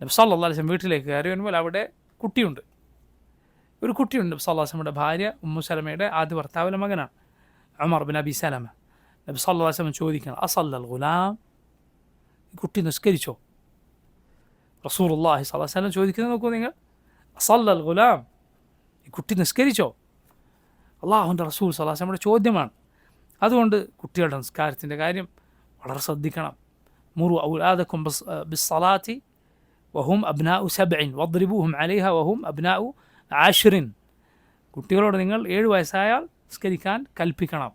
നബി സല്ലല്ലാഹു അലൈഹി വസല്ലം വീട്ടിലേക്ക് കയറി വരുമ്പോൾ അവിടെ കുട്ടിയുണ്ട്. ഒരു കുട്ടിയുണ്ട്. നബി സല്ലല്ലാഹു അലൈഹി വസല്ലമയുടെ ഭാര്യ ഉമ്മു സലമയുടെ ആദ്യ ഭർത്താവിൻ്റെ മകനാണ്, ഉമർ ബിൻ അബി സലമ. നബി സല്ലല്ലാഹു അലൈഹി വസല്ലം ചോദിക്കണം, അസല്ലൽ ഗുലാം, ഈ കുട്ടി നിസ്കരിച്ചോ? റസൂലുള്ളാഹി സ്വല്ലല്ലാഹു അലൈഹി വസല്ലം ചോദിക്കുന്നത് നോക്കൂ നിങ്ങൾ, അസല്ലൽ ഗുലാം, ഈ കുട്ടി നിസ്കരിച്ചോ? അള്ളാഹുവിൻ്റെ റസൂൽ സ്വല്ലല്ലാഹു അലൈഹി വസല്ലമയുടെ ചോദ്യമാണ്. അതുകൊണ്ട് കുട്ടികളുടെ നിസ്കാരത്തിൻ്റെ കാര്യം വളരെ ശ്രദ്ധിക്കണം. മുറു ഔലാദക്കും ബിസ്സലാത്തി വഹും അബ്നാഉ സബ്ഇൻ വദ്രിബൂഹും അലൈഹ വഹും അബ്നാഉ 10. കുട്ടികളോട് നിങ്ങൾ 7 വയസ്സായാൽ നിസ്കരിക്കാൻ കൽപ്പിക്കണം.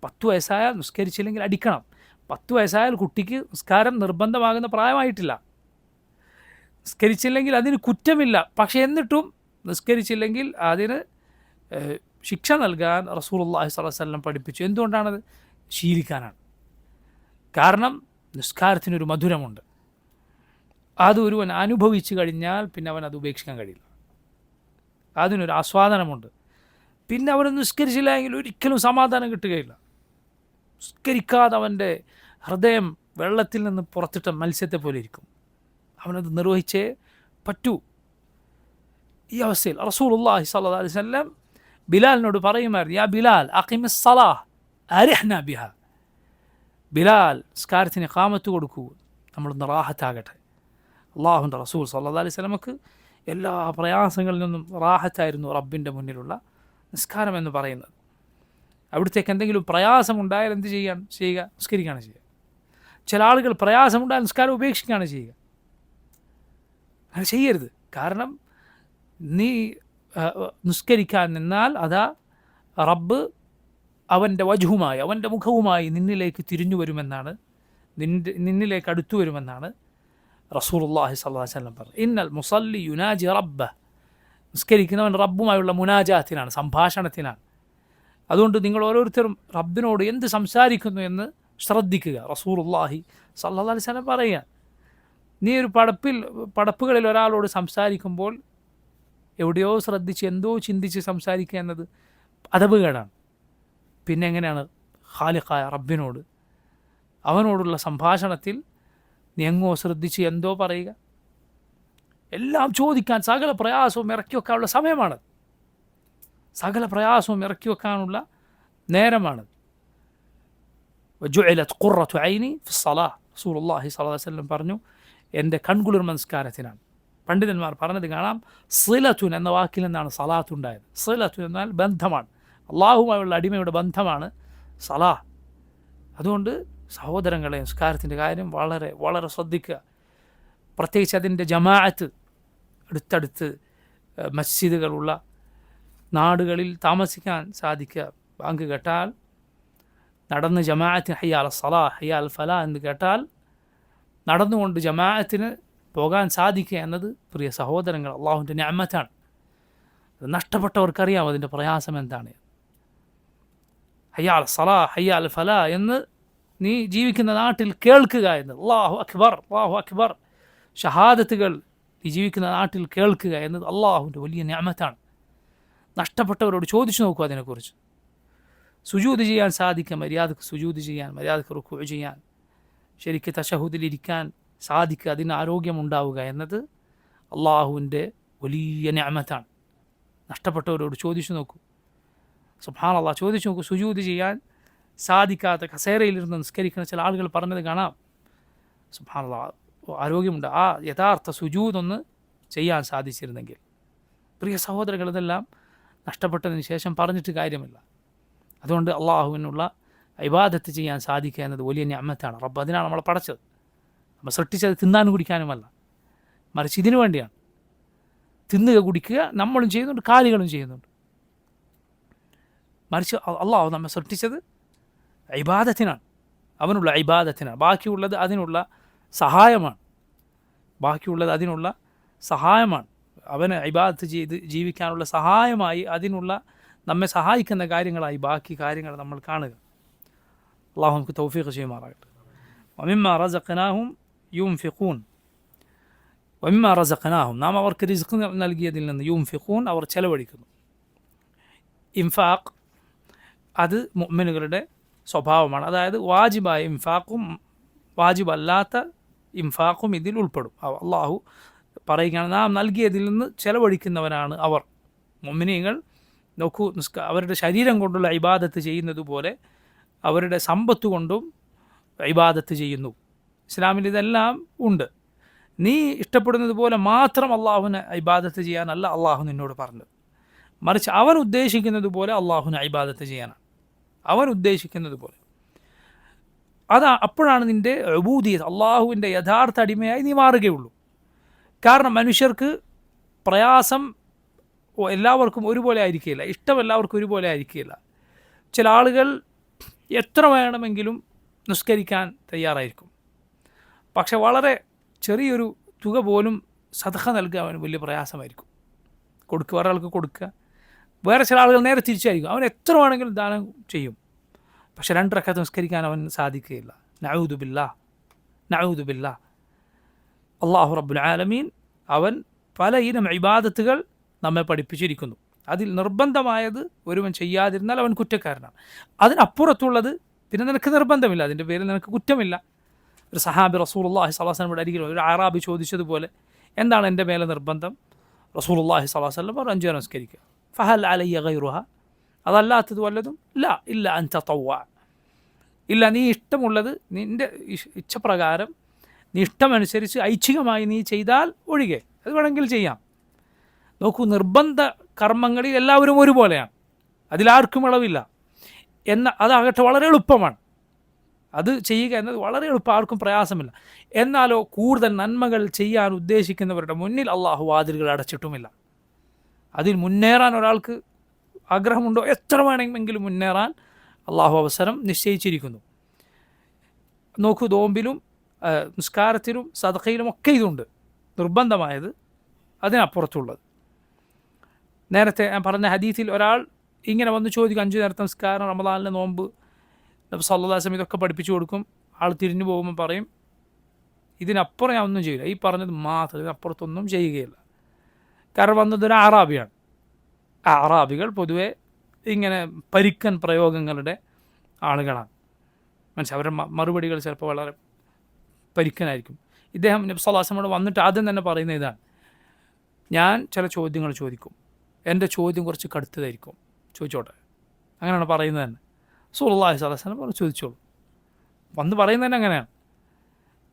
10 വയസ്സായാൽ നിസ്കരിച്ചില്ലെങ്കിൽ അടിക്കണം. 10 വയസ്സായാൽ കുട്ടിക്ക് നിസ്കാരം നിർബന്ധമാകുന്ന പ്രായമായിട്ടില്ല. നിസ്കരിച്ചില്ലെങ്കിൽ അതിന് കുറ്റമില്ല. പക്ഷേ എന്നിട്ടും നിസ്കരിച്ചില്ലെങ്കിൽ അതിന് ശിക്ഷ നൽകാൻ റസൂലുള്ളാഹി സ്വല്ലല്ലാഹു അലൈഹി വസല്ലം പഠിപ്പിച്ചു. എന്തുകൊണ്ടാണത്? ശീലിക്കാനാണ്. കാരണം നിസ്കാരത്തിനൊരു മധുരമുണ്ട്. അത് ഒരുവൻ അനുഭവിച്ചു കഴിഞ്ഞാൽ പിന്നെ അവൻ അത് ഉപേക്ഷിക്കാൻ കഴിയില്ല. അതിനൊരു ആസ്വാദനമുണ്ട്. പിന്നെ അവൻ നിസ്കരിച്ചില്ല എങ്കിൽ ഒരിക്കലും സമാധാനം കിട്ടുകയില്ല. നിസ്കരിക്കാതെ അവൻ്റെ ഹൃദയം വെള്ളത്തിൽ നിന്ന് പുറത്തിട്ട മത്സ്യത്തെ പോലെ ഇരിക്കും. അവനത് നിർവഹിച്ചേ പറ്റൂ. ഈ അവസ്ഥയിൽ റസൂലുള്ളാഹി സ്വല്ലല്ലാഹു അലൈഹി വസല്ലം ബിലാലിനോട് പറയുമായിരുന്നു, യാ ബിലാൽ അഖിമിസ് സ്വലാഹ് അരിഹ്നാ ബിഹാ. ബിലാൽ നിസ്കാരത്തിന് ഇഖാമത്ത് കൊടുക്കൂ, നമ്മളൊന്ന് റാഹത്താകട്ടെ. അള്ളാഹുവിൻ്റെ റസൂൽ സ്വല്ലല്ലാഹു അലൈഹി വസല്ലമക്ക് എല്ലാ പ്രയാസങ്ങളിൽ നിന്നും റാഹത്തായിരുന്നു റബ്ബിൻ്റെ മുന്നിലുള്ള നിസ്കാരം എന്ന് പറയുന്നത്. അവിടത്തേക്ക് എന്തെങ്കിലും പ്രയാസമുണ്ടായാൽ എന്ത് ചെയ്യുക? നിസ്കരിക്കുകയാണ് ചെയ്യുക. ചില ആളുകൾ പ്രയാസമുണ്ടായാൽ നിസ്കാരം ഉപേക്ഷിക്കുകയാണ് ചെയ്യുക. അങ്ങനെ ചെയ്യരുത്. കാരണം നീ നിസ്കരിക്കാൻ നിന്നാൽ അതാ റബ്ബ് അവൻ്റെ വജ്ഹുമായി, അവൻ്റെ മുഖവുമായി നിന്നിലേക്ക് തിരിഞ്ഞു വരുമെന്നാണ്, നിന്നിലേക്ക് അടുത്തു വരുമെന്നാണ് റസൂലുള്ളാഹി സ്വല്ലല്ലാഹു അലൈഹി വസല്ലം പറഞ്ഞു. ഇന്നൽ മുസല്ലി യുനാജി റബ്ബഹ്. നിസ്കരിക്കുന്നവൻ റബ്ബുമായുള്ള മുനാജാത്തിനാണ്, സംഭാഷണത്തിനാണ്. അതുകൊണ്ട് നിങ്ങൾ ഓരോരുത്തരും റബ്ബിനോട് എന്ത് സംസാരിക്കുന്നു എന്ന് ശ്രദ്ധിക്കുക. റസൂലുള്ളാഹി സ്വല്ലല്ലാഹു അലൈഹി വസല്ലം പറയുക, നീ ഒരു പടപ്പുകളിൽ ഒരാളോട് സംസാരിക്കുമ്പോൾ എവിടെയോ ശ്രദ്ധിച്ച് എന്തോ ചിന്തിച്ച് സംസാരിക്കുക എന്നത് അദബുകേടാണ്. പിന്നെ എങ്ങനെയാണ് ഖാലിഖായ റബ്ബിനോട്, അവനോടുള്ള സംഭാഷണത്തിൽ നീ എങ്ങോ ശ്രദ്ധിച്ച് എന്തോ പറയുക? എല്ലാം ചോദിക്കാൻ സകല പ്രയാസവും ഇറക്കി വെക്കാനുള്ള സമയമാണ്, സകല പ്രയാസവും ഇറക്കി വെക്കാനുള്ള നേരമാണ്. വജുഇലത് ഖുറത്തു ഐനി ഫിസ്സലാഹ്. റസൂലുള്ളാഹി സ്വല്ലല്ലാഹു അലൈഹി വസല്ലം പറഞ്ഞു, എൻ്റെ കൺകുളിർമ നിസ്കാരത്തിനാണ്. പണ്ഡിതന്മാർ പറഞ്ഞത് കാണാം, സിലത്തുൻ എന്ന വാക്കിൽ നിന്നാണ് സലാത്ത് ഉണ്ടായത്. സിലത്തുൻ എന്നാൽ ബന്ധമാണ്, അള്ളാഹുമായുള്ള അടിമയുടെ ബന്ധമാണ് സലാഹ്. അതുകൊണ്ട് സഹോദരങ്ങളെ, നിസ്കാരത്തിൻ്റെ കാര്യം വളരെ വളരെ ശ്രദ്ധിക്കുക. പ്രത്യേകിച്ച് അതിൻ്റെ ജമാഅത്ത്, അടുത്തടുത്ത് മസ്ജിദുകളുള്ള നാടുകളിൽ താമസിക്കാൻ സാധിക്കുക. ബാങ്ക് കേട്ടാൽ നടന്ന് ജമാഅത്തിന് ഹയ്യ അല സലാഹ് ഹയ്യ അൽ ഫലാ എന്ന് കേട്ടാൽ നടന്നുകൊണ്ട് ജമാഅത്തിന് പോകാൻ സാധിക്കുക എന്നത് പ്രിയ സഹോദരങ്ങൾ അള്ളാഹുവിൻ്റെ നിഅമത്താണ്. അത് നഷ്ടപ്പെട്ടവർക്കറിയാം അതിൻ്റെ പ്രയാസം എന്താണ്. ഹയ്യ അൽ സലാഹ് ഹയ്യ അൽ ഫലാ എന്ന് നീ ജീവിക്കുന്ന നാട്ടിൽ കേൾക്കുക എന്ന്, അല്ലാഹു അക്ബർ അല്ലാഹു അക്ബർ, ഷഹാദത്തുകൾ നീ ജീവിക്കുന്ന നാട്ടിൽ കേൾക്കുക എന്നത് അള്ളാഹുവിൻ്റെ വലിയ നിഅമത്താണ്. നഷ്ടപ്പെട്ടവരോട് ചോദിച്ചു നോക്കൂ അതിനെക്കുറിച്ച്. സുജൂദ് ചെയ്യാൻ സാധിക്കുക, മര്യാദക്ക് സുജൂദ് ചെയ്യാൻ, മര്യാദക്ക് റുക്കൂഅ് ചെയ്യാൻ, ശരിക്ക് തശഹുദിലിരിക്കാൻ സാധിക്കുക, അതിന് ആരോഗ്യമുണ്ടാവുക എന്നത് അള്ളാഹുവിൻ്റെ വലിയ നിഅമത്താണ്. നഷ്ടപ്പെട്ടവരോട് ചോദിച്ചു നോക്കൂ. സുബ്ഹാനല്ലാഹ്, ചോദിച്ചു നോക്കൂ. സുജൂദ് ചെയ്യാൻ സാധിക്കാത്ത, കസേരയിലിരുന്ന് നിസ്കരിക്കുന്ന ചില ആളുകൾ പറഞ്ഞത് കാണാം. സുബ്ഹാനല്ലാഹ്, ആരോഗ്യമുണ്ട്. ആ യഥാർത്ഥ സുജൂദൊന്ന് ചെയ്യാൻ സാധിച്ചിരുന്നെങ്കിൽ. പ്രിയ സഹോദരങ്ങൾ, ഇതെല്ലാം നഷ്ടപ്പെട്ടതിന് ശേഷം പറഞ്ഞിട്ട് കാര്യമില്ല. അതുകൊണ്ട് അള്ളാഹുവിനുള്ള ഇബാദത്ത് ചെയ്യാൻ സാധിക്കുക എന്നത് വലിയ നിഅമത്താണ്. റബ്ബ് അതിനാണ് നമ്മളെ പടച്ചത്. നമ്മൾ സൃഷ്ടിച്ചത് തിന്നാനും കുടിക്കാനുമല്ല, മറിച്ച് ഇതിനു വേണ്ടിയാണ്. തിന്നുക, കുടിക്കുക നമ്മളും ചെയ്യുന്നുണ്ട്, കാലികളും ചെയ്യുന്നുണ്ട്. മറിച്ച് അള്ളാഹു നമ്മെ സൃഷ്ടിച്ചത് ഇബാദത്തിനാണ്, അവനുള്ള ഇബാദത്തിനാണ്. ബാക്കിയുള്ളത് അതിനുള്ള സഹായമാണ്. അവന് ഇബാദത്ത് ചെയ്ത് ജീവിക്കാനുള്ള സഹായമായി, അതിനുള്ള നമ്മെ സഹായിക്കുന്ന കാര്യങ്ങളായി ബാക്കി കാര്യങ്ങൾ നമ്മൾ കാണുക. അള്ളാഹു നമുക്ക് തൗഫീഖ് ചെയ്യുമാറാകട്ടെ. വമിമ്മാ റസഖ്നാഹും യുൻഫിഖൂൻ. വമിമ്മാ റസഖ്നാഹും, നാം അവർക്ക് റിസ്ക് നൽകിയതിൽ നിന്ന്, യുൻഫിഖൂൻ അവർ ചെലവഴിക്കുന്നു. ഇൻഫാഖ് അത് മുഅ്മിനുകളുടെ സ്വഭാവമാണ്. അതായത് വാജിബായ ഇൻഫാഖും വാജിബല്ലാത്ത ഇൻഫാഖും ഇതിൽ ഉൾപ്പെടും. അള്ളാഹു പറയുകയാണ്, നാം നൽകിയതിൽ നിന്ന് ചെലവഴിക്കുന്നവരാണ് അവർ. മുഅ്മിനീങ്ങൾ നോക്കൂ, അവരുടെ ശരീരം കൊണ്ടുള്ള ഇബാദത്ത് ചെയ്യുന്നത് പോലെ അവരുടെ സമ്പത്ത് കൊണ്ടും ഇബാദത്ത് ചെയ്യുന്നു. ഇസ്ലാമിൽ ഇതെല്ലാം ഉണ്ട്. നീ ഇഷ്ടപ്പെടുന്നത് പോലെ മാത്രം അള്ളാഹുവിനെ ഇബാദത്ത് ചെയ്യാനല്ല അള്ളാഹു നിന്നോട് പറഞ്ഞത്, മറിച്ച് അവൻ ഉദ്ദേശിക്കുന്നത് പോലെ അള്ളാഹുവിനെ ഇബാദത്ത് ചെയ്യാനാണ്. അവൻ ഉദ്ദേശിക്കുന്നത് പോലെ അപ്പോഴാണ് നിൻ്റെ ഉബൂദിയത്ത്, അള്ളാഹുവിൻ്റെ യഥാർത്ഥ അടിമയായി നീ മാറുകയുള്ളൂ. കാരണം മനുഷ്യർക്ക് പ്രയാസം എല്ലാവർക്കും ഒരുപോലെ ആയിരിക്കില്ല, ഇഷ്ടം എല്ലാവർക്കും ഒരുപോലെ ആയിരിക്കില്ല. ചില ആളുകൾ എത്ര വേണമെങ്കിലും നിസ്കരിക്കാൻ തയ്യാറായിരിക്കും, പക്ഷെ വളരെ ചെറിയൊരു തുക പോലും സദഖ നൽകുക അവന് വലിയ പ്രയാസമായിരിക്കും. വേറെ ആൾക്ക് കൊടുക്കുക. വേറെ ചില ആളുകൾ നേരെ തിരിച്ചായിരിക്കും, അവൻ എത്ര വേണമെങ്കിലും ദാനം ചെയ്യും, പക്ഷെ 2 റക്അത്ത് നിസ്കരിക്കാൻ അവൻ സാധിക്കുകയില്ല. നഊദു ബില്ലാഹ്. അല്ലാഹു റബ്ബുൽ ആലമീൻ അവൻ പല ഇനം ഇബാദത്തുകൾ നമ്മെ പഠിപ്പിച്ചിരിക്കുന്നു. അതിൽ നിർബന്ധമായത് ഒരുവൻ ചെയ്യാതിരുന്നാൽ അവൻ കുറ്റക്കാരനാണ്. അതിനപ്പുറത്തുള്ളത് പിന്നെ നിനക്ക് നിർബന്ധമില്ല, അതിൻ്റെ പേരിൽ നിനക്ക് കുറ്റമില്ല. ഒരു സഹാബി റസൂലുള്ളാഹി സ്വല്ലല്ലാഹു അലൈഹി വസല്ലം അരികിൽ ഒരു അറാബി ചോദിച്ചതുപോലെ, എന്താണ് എൻ്റെ മേലെ നിർബന്ധം? റസൂലുള്ളാഹി സ്വല്ലല്ലാഹു അലൈഹി വസല്ലം പറഞ്ഞു, 5 നമസ്കരിക്കുക. ഫഹൽ അലയ്യ ഗൈറുഹ, അതല്ലാത്തത് വല്ലതും? ഇല്ല അൻ തതവ്വ, ഇല്ല നീ ഇഷ്ടമുള്ളത് നിൻ്റെ ഇച്ഛപ്രകാരം നീ ഇഷ്ടമനുസരിച്ച് ഐച്ഛികമായി നീ ചെയ്താൽ ഒഴികെ അത് വേണമെങ്കിൽ ചെയ്യാം. നോക്കൂ, നിർബന്ധ കർമ്മങ്ങളിൽ എല്ലാവരും ഒരുപോലെയാണ്, അതിലാർക്കും ഇളവില്ല. അതാകട്ടെ വളരെ എളുപ്പമാണ്, അത് ചെയ്യുക എന്നത് വളരെ എളുപ്പം, ആർക്കും പ്രയാസമില്ല. എന്നാലോ കൂടുതൽ നന്മകൾ ചെയ്യാൻ ഉദ്ദേശിക്കുന്നവരുടെ മുന്നിൽ അള്ളാഹു വാതിലുകൾ അടച്ചിട്ടുമില്ല. അതിൽ മുന്നേറാൻ ഒരാൾക്ക് ആഗ്രഹമുണ്ടോ, എത്ര വേണമെങ്കിലും മുന്നേറാൻ അള്ളാഹു അവസരം നിശ്ചയിച്ചിരിക്കുന്നു. നോക്കൂ, നോമ്പിലും നിസ്കാരത്തിലും സദഖയിലും ഒക്കെ ഇതുണ്ട്, നിർബന്ധമായത് അതിനപ്പുറത്തുള്ളത്. നേരത്തെ ഞാൻ പറഞ്ഞ ഹദീസിൽ ഒരാൾ ഇങ്ങനെ വന്ന് ചോദിക്കും, 5 നേരത്തെ നിസ്കാരം, റമദാനിലെ നോമ്പ്, നബി സല്ലല്ലാഹു അലൈഹി വസല്ലം ഇതൊക്കെ പഠിപ്പിച്ചു കൊടുക്കും. ആൾ തിരിഞ്ഞു പോകുമ്പോൾ പറയും, ഇതിനപ്പുറം ഞാൻ ഒന്നും ചെയ്യില്ല, ഈ പറഞ്ഞത് മാത്രം, ഇതിനപ്പുറത്തൊന്നും ചെയ്യുകയില്ല. കാരണം വന്നതൊരു അറാബിയാണ്. അറാബികൾ പൊതുവെ ഇങ്ങനെ പരിക്കൻ പ്രയോഗങ്ങളുടെ ആളുകളാണ്. അവരുടെ മറുപടികൾ ചിലപ്പോൾ വളരെ പരിക്കനായിരിക്കും. ഇദ്ദേഹം നബി സല്ലല്ലാഹു അലൈഹി വസല്ലം വന്നിട്ട് ആദ്യം തന്നെ പറയുന്ന ഇതാണ്, ഞാൻ ചില ചോദ്യങ്ങൾ ചോദിക്കും, എൻ്റെ ചോദ്യം കുറച്ച് കടുത്തതായിരിക്കും, ചോദിച്ചോട്ടെ, അങ്ങനെയാണ് പറയുന്നത് തന്നെ. റസൂലുള്ളാഹി സ്വല്ലല്ലാഹു അലൈഹി വസല്ലം ചോദിച്ചോളൂ, വന്ന് പറയുന്നത് തന്നെ അങ്ങനെയാണ്.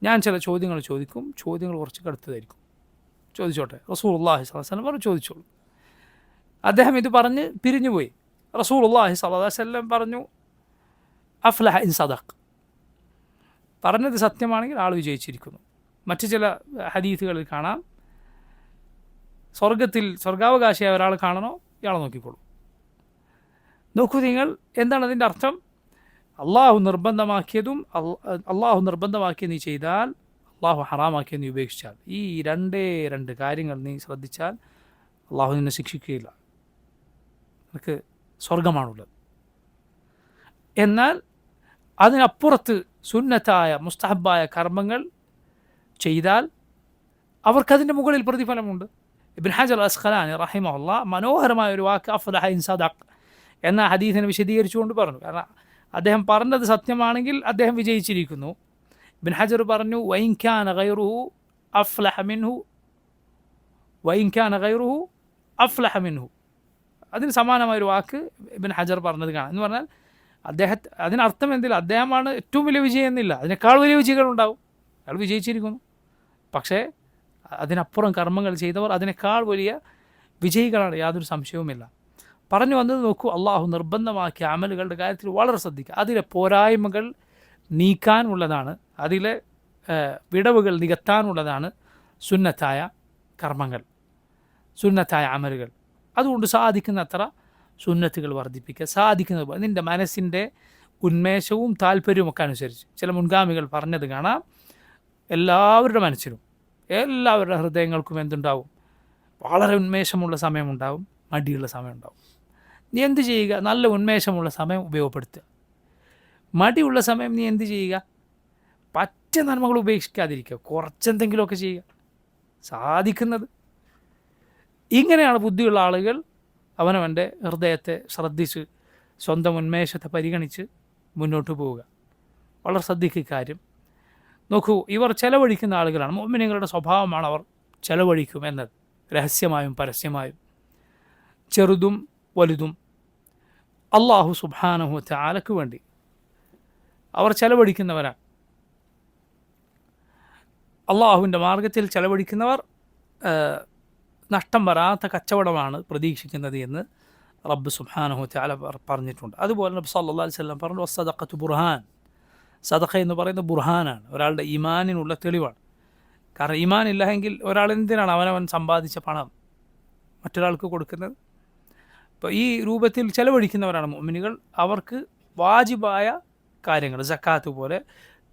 ഞാൻ ചില ചോദ്യങ്ങൾ ചോദിക്കും, ചോദ്യങ്ങൾ കുറച്ച് കടുത്തതായിരിക്കും, ചോദിച്ചോട്ടെ. റസൂലുള്ളാഹി സ്വല്ലല്ലാഹു അലൈഹി വസല്ലം ചോദിച്ചോളൂ. അദ്ദേഹം ഇത് പറഞ്ഞ് പിരിഞ്ഞുപോയി. റസൂലുള്ളാഹി സ്വല്ലല്ലാഹു അലൈഹി വസല്ലം പറഞ്ഞു, അഫ്ലഹ ഇൻ സദഖ്, പറഞ്ഞത് സത്യമാണെങ്കിൽ ആൾ വിജയിച്ചിരിക്കുന്നു. മറ്റു ചില ഹദീസുകളിൽ കാണാം, സ്വർഗാവകാശിയായ ഒരാൾ കാണണോ, ഇയാളെ നോക്കിക്കോളൂ. നോക്കൂ നിങ്ങൾ, എന്താണ് അതിൻ്റെ അർത്ഥം? അള്ളാഹു നിർബന്ധമാക്കിയത് നീ ചെയ്താൽ, അള്ളാഹു ഹറാമാക്കിയത് നീ ഉപേക്ഷിച്ചാൽ, ഈ 2 കാര്യങ്ങൾ നീ ശ്രദ്ധിച്ചാൽ അള്ളാഹു നിന്നെ ശിക്ഷിക്കുകയില്ല, നിനക്ക് സ്വർഗമാണുള്ളത്. എന്നാൽ അതിനപ്പുറത്ത് സുന്നത്തായ മുസ്തഹബായ കർമ്മങ്ങൾ ചെയ്താൽ അവർക്കതിൻ്റെ മുകളിൽ പ്രതിഫലമുണ്ട്. ഇബ്നു ഹജർ അസ്ഖലാനി റഹിമഹുല്ലാഹ് മനോഹരമായ ഒരു വാക്ക് അഫ്ലഹ ഇൻ സദഖ് എന്ന ഹദീസിനെ വിശദീകരിച്ചുകൊണ്ട് പറഞ്ഞു. കാരണം അദ്ദേഹം പറഞ്ഞത് സത്യമാണെങ്കിൽ അദ്ദേഹം വിജയിച്ചിരിക്കുന്നു. ഇബ്നു ഹജർ പറഞ്ഞു, വഇൻ കാന ഗൈറുഹു അഫ്ലഹ മിൻഹു, അതിന് സമാനമായൊരു വാക്ക് ഇബ്നു ഹജർ പറഞ്ഞത് കാണാം. എന്ന് പറഞ്ഞാൽ അതിനർത്ഥം എന്തില്ല, അദ്ദേഹമാണ് ഏറ്റവും വലിയ വിജയം എന്നില്ല, അതിനേക്കാൾ വലിയ വിജയികളുണ്ടാവും, അയാൾ വിജയിച്ചിരിക്കുന്നു. പക്ഷേ അതിനപ്പുറം കർമ്മങ്ങൾ ചെയ്തവർ അതിനേക്കാൾ വലിയ വിജയികളാണ്, യാതൊരു സംശയവുമില്ല. പറഞ്ഞു വന്നത് നോക്കൂ, അള്ളാഹു നിർബന്ധമാക്കിയ അമലുകളുടെ കാര്യത്തിൽ വളരെ ശ്രദ്ധിക്കുക. അതിലെ പോരായ്മകൾ നീക്കാനുള്ളതാണ്, അതിലെ വിടവുകൾ നികത്താനുള്ളതാണ് സുന്നത്തായ കർമ്മങ്ങൾ, സുന്നത്തായ അമലുകൾ. അതുകൊണ്ട് സാധിക്കുന്നത്ര സുന്നത്തുകൾ വർദ്ധിപ്പിക്കുക, സാധിക്കുന്നത് നിൻ്റെ മനസ്സിൻ്റെ ഉന്മേഷവും താല്പര്യവും ഒക്കെ അനുസരിച്ച്. ചില മുൻഗാമികൾ പറഞ്ഞത് കാണാം, എല്ലാവരുടെ മനസ്സിലും എല്ലാവരുടെ ഹൃദയങ്ങൾക്കും എന്തുണ്ടാവും, വളരെ ഉന്മേഷമുള്ള സമയമുണ്ടാവും, മടിയുള്ള സമയമുണ്ടാവും. നീ എന്ത് ചെയ്യുക, നല്ല ഉന്മേഷമുള്ള സമയം ഉപയോഗപ്പെടുത്തുക. മടിയുള്ള സമയം നീ എന്ത് ചെയ്യുക, പറ്റ നന്മകൾ ഉപേക്ഷിക്കാതിരിക്കുക, കുറച്ചെന്തെങ്കിലുമൊക്കെ ചെയ്യുക, സാധിക്കുന്നത്. ഇങ്ങനെയാണ് ബുദ്ധിയുള്ള ആളുകൾ അവനവൻ്റെ ഹൃദയത്തെ ശ്രദ്ധിച്ച് സ്വന്തം ഉന്മേഷത്തെ പരിഗണിച്ച് മുന്നോട്ട് പോവുക. വളരെ ശ്രദ്ധിക്കുക കാര്യം. നോക്കൂ, ഇവർ ചെലവഴിക്കുന്ന ആളുകളാണ്. മുഅ്മിനീങ്ങളുടെ സ്വഭാവമാണ് അവർ ചെലവഴിക്കും എന്നത്, രഹസ്യമായും പരസ്യമായും, ചെറുതും വലുതും അല്ലാഹു സുബ്ഹാനഹു വ തആലക്ക് വേണ്ടി അവർ ചെലവഴിക്കുന്നവരാണ്. അള്ളാഹുവിൻ്റെ മാർഗത്തിൽ ചെലവഴിക്കുന്നവർ നഷ്ടം വരാത്ത കച്ചവടമാണ് പ്രതീക്ഷിക്കുന്നത് എന്ന് റബ്ബ് സുബ്ഹാനഹു വ തആല പറഞ്ഞിട്ടുണ്ട്. അതുപോലെ നബി സല്ലല്ലാഹു അലൈഹി വസല്ലം പറഞ്ഞു, വസ്സദഖത്തു ബുർഹാൻ, സദഖ എന്ന് പറയുന്നത് ബുർഹാനാണ്, ഒരാളുടെ ഈമാനിനുള്ള തെളിവാണ്. കാരണം ഈമാൻ ഇല്ലെങ്കിൽ ഒരാൾ എന്തിനാണ് അവനവൻ സമ്പാദിച്ച പണം മറ്റൊരാൾക്ക് കൊടുക്കുന്നത്. ഇപ്പോൾ ഈ രൂപത്തിൽ ചെലവഴിക്കുന്നവരാണ് മുഅ്മിനുകൾ. അവർക്ക് വാജിബായ കാര്യങ്ങൾ സക്കാത്ത് പോലെ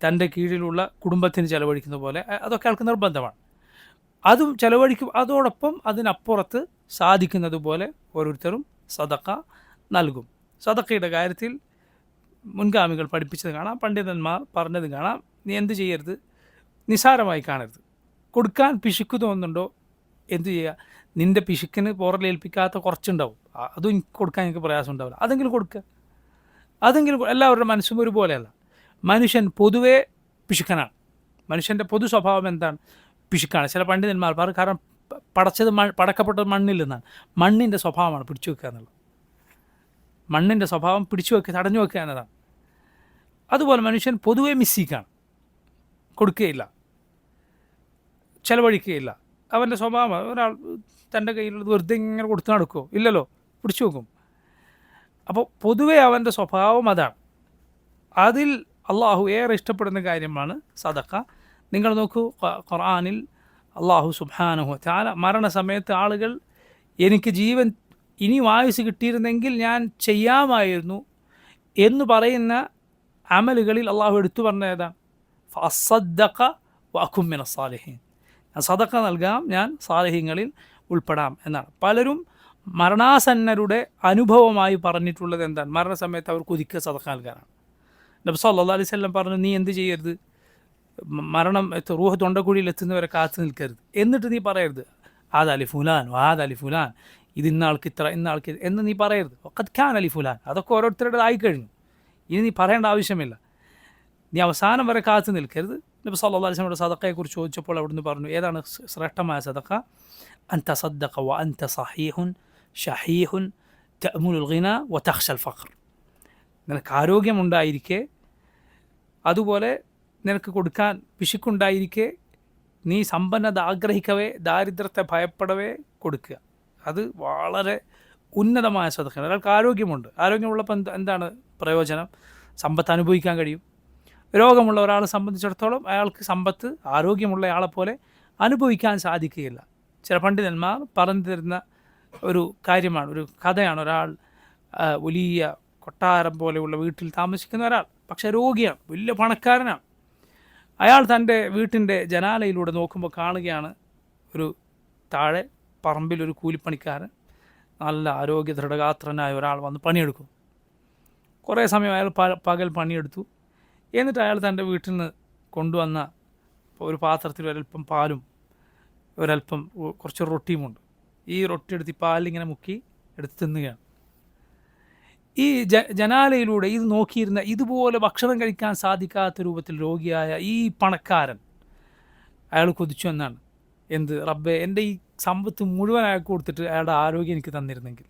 തൻ്റെ കീഴിലുള്ള കുടുംബത്തിന് ചെലവഴിക്കുന്ന പോലെ അതൊക്കെ ആൾക്ക് നിർബന്ധമാണ്. അതും ചെലവഴിക്കും. അതോടൊപ്പം അതിനപ്പുറത്ത് സാധിക്കുന്നത് പോലെ ഓരോരുത്തരും സദക്ക നൽകും. സദക്കയുടെ കാര്യത്തിൽ മുൻഗാമികൾ പഠിപ്പിച്ചത് കാണാം, പണ്ഡിതന്മാർ പറഞ്ഞത് കാണാം. നീ എന്ത് ചെയ്യരുത്, നിസാരമായി കാണരുത്. കൊടുക്കാൻ പിശുക്ക് തോന്നുന്നുണ്ടോ, എന്തു ചെയ്യുക, നിൻ്റെ പിശുക്കിന് പോറലേൽപ്പിക്കാത്ത കുറച്ചുണ്ടാവും, അതും എനിക്ക് കൊടുക്കാൻ എനിക്ക് പ്രയാസം ഉണ്ടാവില്ല, അതെങ്കിലും കൊടുക്കുക. അതെങ്കിലും എല്ലാവരുടെ മനസ്സും ഒരുപോലെയല്ല. മനുഷ്യൻ പൊതുവേ പിശുക്കനാണ്. മനുഷ്യൻ്റെ പൊതു സ്വഭാവം എന്താണ്? പിശുക്കാണ്. ചില പണ്ഡിതന്മാർ പറയും കാരണം പടക്കപ്പെട്ടത് മണ്ണിൽ നിന്നാണ്. മണ്ണിൻ്റെ സ്വഭാവമാണ് പിടിച്ചു വെക്കുക എന്നുള്ളത്. മണ്ണിൻ്റെ സ്വഭാവം പിടിച്ചു വെക്കുക, തടഞ്ഞു വെക്കുക എന്നതാണ്. അതുപോലെ മനുഷ്യൻ പൊതുവേ മിസ്സിക്കാണ്, കൊടുക്കുകയില്ല, ചെലവഴിക്കുകയില്ല. അവൻ്റെ സ്വഭാവം. ഒരാൾ തൻ്റെ കയ്യിലുള്ളത് വെറുതെ ഇങ്ങനെ കൊടുത്തു നടക്കുമോ? ഇല്ലല്ലോ, പിടിച്ചു വെക്കും. അപ്പോൾ പൊതുവേ അവൻ്റെ സ്വഭാവം അതാണ്. അതിൽ അള്ളാഹു ഏറെ ഇഷ്ടപ്പെടുന്ന കാര്യമാണ് സദക്ക. നിങ്ങൾ നോക്കൂ, ഖുർആനിൽ അള്ളാഹു സുബ്ഹാനഹു വ തആല മരണസമയത്ത് ആളുകൾ എനിക്ക് ജീവൻ ഇനിയും ആയുസ് കിട്ടിയിരുന്നെങ്കിൽ ഞാൻ ചെയ്യാമായിരുന്നു എന്ന് പറയുന്ന അമലുകളിൽ അള്ളാഹു എടുത്തു പറഞ്ഞ ഏതാണ്? ഫഅസ്സദ്ദഖ വഅകും മിനസ് സാലിഹീൻ. ഞാൻ സദക്ക നൽകാം, ഞാൻ സാലിഹീങ്ങളിൽ ഉൾപ്പെടാം എന്നാണ്. പലരും മരണാസന്നരുടെ അനുഭവമായി പറഞ്ഞിട്ടുള്ളത് എന്താണ്? മരണസമയത്ത് അവർ കുതിക്കുക സദക്ക നൽകാനാണ്. നബി സല്ലല്ലാഹു അലൈഹി വസല്ലം പറഞ്ഞു, നീ എന്ത് ചെയ്യരുത്, മരണം റൂഹ് തൊണ്ടക്കുഴിയിൽ എത്തുന്നവരെ കാത്തു നിൽക്കരുത്. എന്നിട്ട് നീ പറയരുത് ആദ് ഫുലാൻ വാദ് ഫുലാൻ, ഇത് ഇന്നാൾക്ക് ഇത്ര, ഇന്നാൾക്ക് എന്ന് നീ പറയരുത്. ഖദ് കാന അലി ഫുലാൻ, അതൊക്കെ ഓരോരുത്തരുടെ ആയിക്കഴിഞ്ഞു, ഇനി നീ പറയേണ്ട ആവശ്യമില്ല. നീ അവസാനം വരെ കാത്തു നിൽക്കരുത്. നബി സല്ലല്ലാഹു അലൈഹി വസല്ലം സദഖയെക്കുറിച്ച് ചോദിച്ചപ്പോൾ അവിടുന്ന് പറഞ്ഞു, ഏതാണ് ശ്രേഷ്ഠമായ സദഖ? അൻ തസദ്ദഖ വ അൻത സഹീഹുൻ ഷഹീഹുൻ തഅമുലുൽ ഗിന വ തഖ്ശൽ ഫഖർ. നിനക്ക് ആരോഗ്യമുണ്ടായിരിക്കെ, അതുപോലെ നിനക്ക് കൊടുക്കാൻ പിശുക്കുണ്ടായിരിക്കെ, നീ സമ്പന്നത ആഗ്രഹിക്കവേ ദാരിദ്ര്യത്തെ ഭയപ്പെടവേ കൊടുക്കുക. അത് വളരെ ഉന്നതമായ സദഖയാണ്. ഒരാൾക്ക് ആരോഗ്യമുണ്ട്, ആരോഗ്യമുള്ളപ്പോൾ എന്താണ് പ്രയോജനം? സമ്പത്ത് അനുഭവിക്കാൻ കഴിയും. രോഗമുള്ള ഒരാളെ സംബന്ധിച്ചിടത്തോളം അയാൾക്ക് സമ്പത്ത് ആരോഗ്യമുള്ളയാളെപ്പോലെ അനുഭവിക്കാൻ സാധിക്കുകയില്ല. ചില പണ്ഡിതന്മാർ പറഞ്ഞു തരുന്ന ഒരു കാര്യമാണ്, ഒരു കഥയാണ്. ഒരാൾ വലിയ കൊട്ടാരം പോലെയുള്ള വീട്ടിൽ താമസിക്കുന്ന ഒരാൾ, പക്ഷേ രോഗിയാണ്, വലിയ പണക്കാരനാണ്. അയാൾ തൻ്റെ വീട്ടിൻ്റെ ജനാലയിലൂടെ നോക്കുമ്പോൾ കാണുകയാണ്, ഒരു താഴെ പറമ്പിലൊരു കൂലിപ്പണിക്കാരൻ, നല്ല ആരോഗ്യ ദൃഢഗാത്രനായ ഒരാൾ വന്ന് പണിയെടുക്കും. കുറേ സമയം അയാൾ പകൽ പണിയെടുത്തു. എന്നിട്ട് അയാൾ തൻ്റെ വീട്ടിൽ നിന്ന് കൊണ്ടുവന്ന ഒരു പാത്രത്തിൽ ഒരൽപ്പം പാലും ഒരൽപ്പം കുറച്ച് റൊട്ടിയുമുണ്ട്. ഈ റൊട്ടി എടുത്ത് ഈ പാലിങ്ങനെ മുക്കി എടുത്ത് തിന്നുകയാണ്. ഈ ജനാലയിലൂടെ ഇത് നോക്കിയിരുന്ന, ഇതുപോലെ ഭക്ഷണം കഴിക്കാൻ സാധിക്കാത്ത രൂപത്തിൽ രോഗിയായ ഈ പണക്കാരൻ അയാൾ കൊതിച്ചു എന്നാണ്, എന്ത്, റബ്ബേ, എൻ്റെ ഈ സമ്പത്ത് മുഴുവൻ അയാൾക്ക് കൊടുത്തിട്ട് അയാളുടെ ആരോഗ്യം എനിക്ക് തന്നിരുന്നെങ്കിൽ,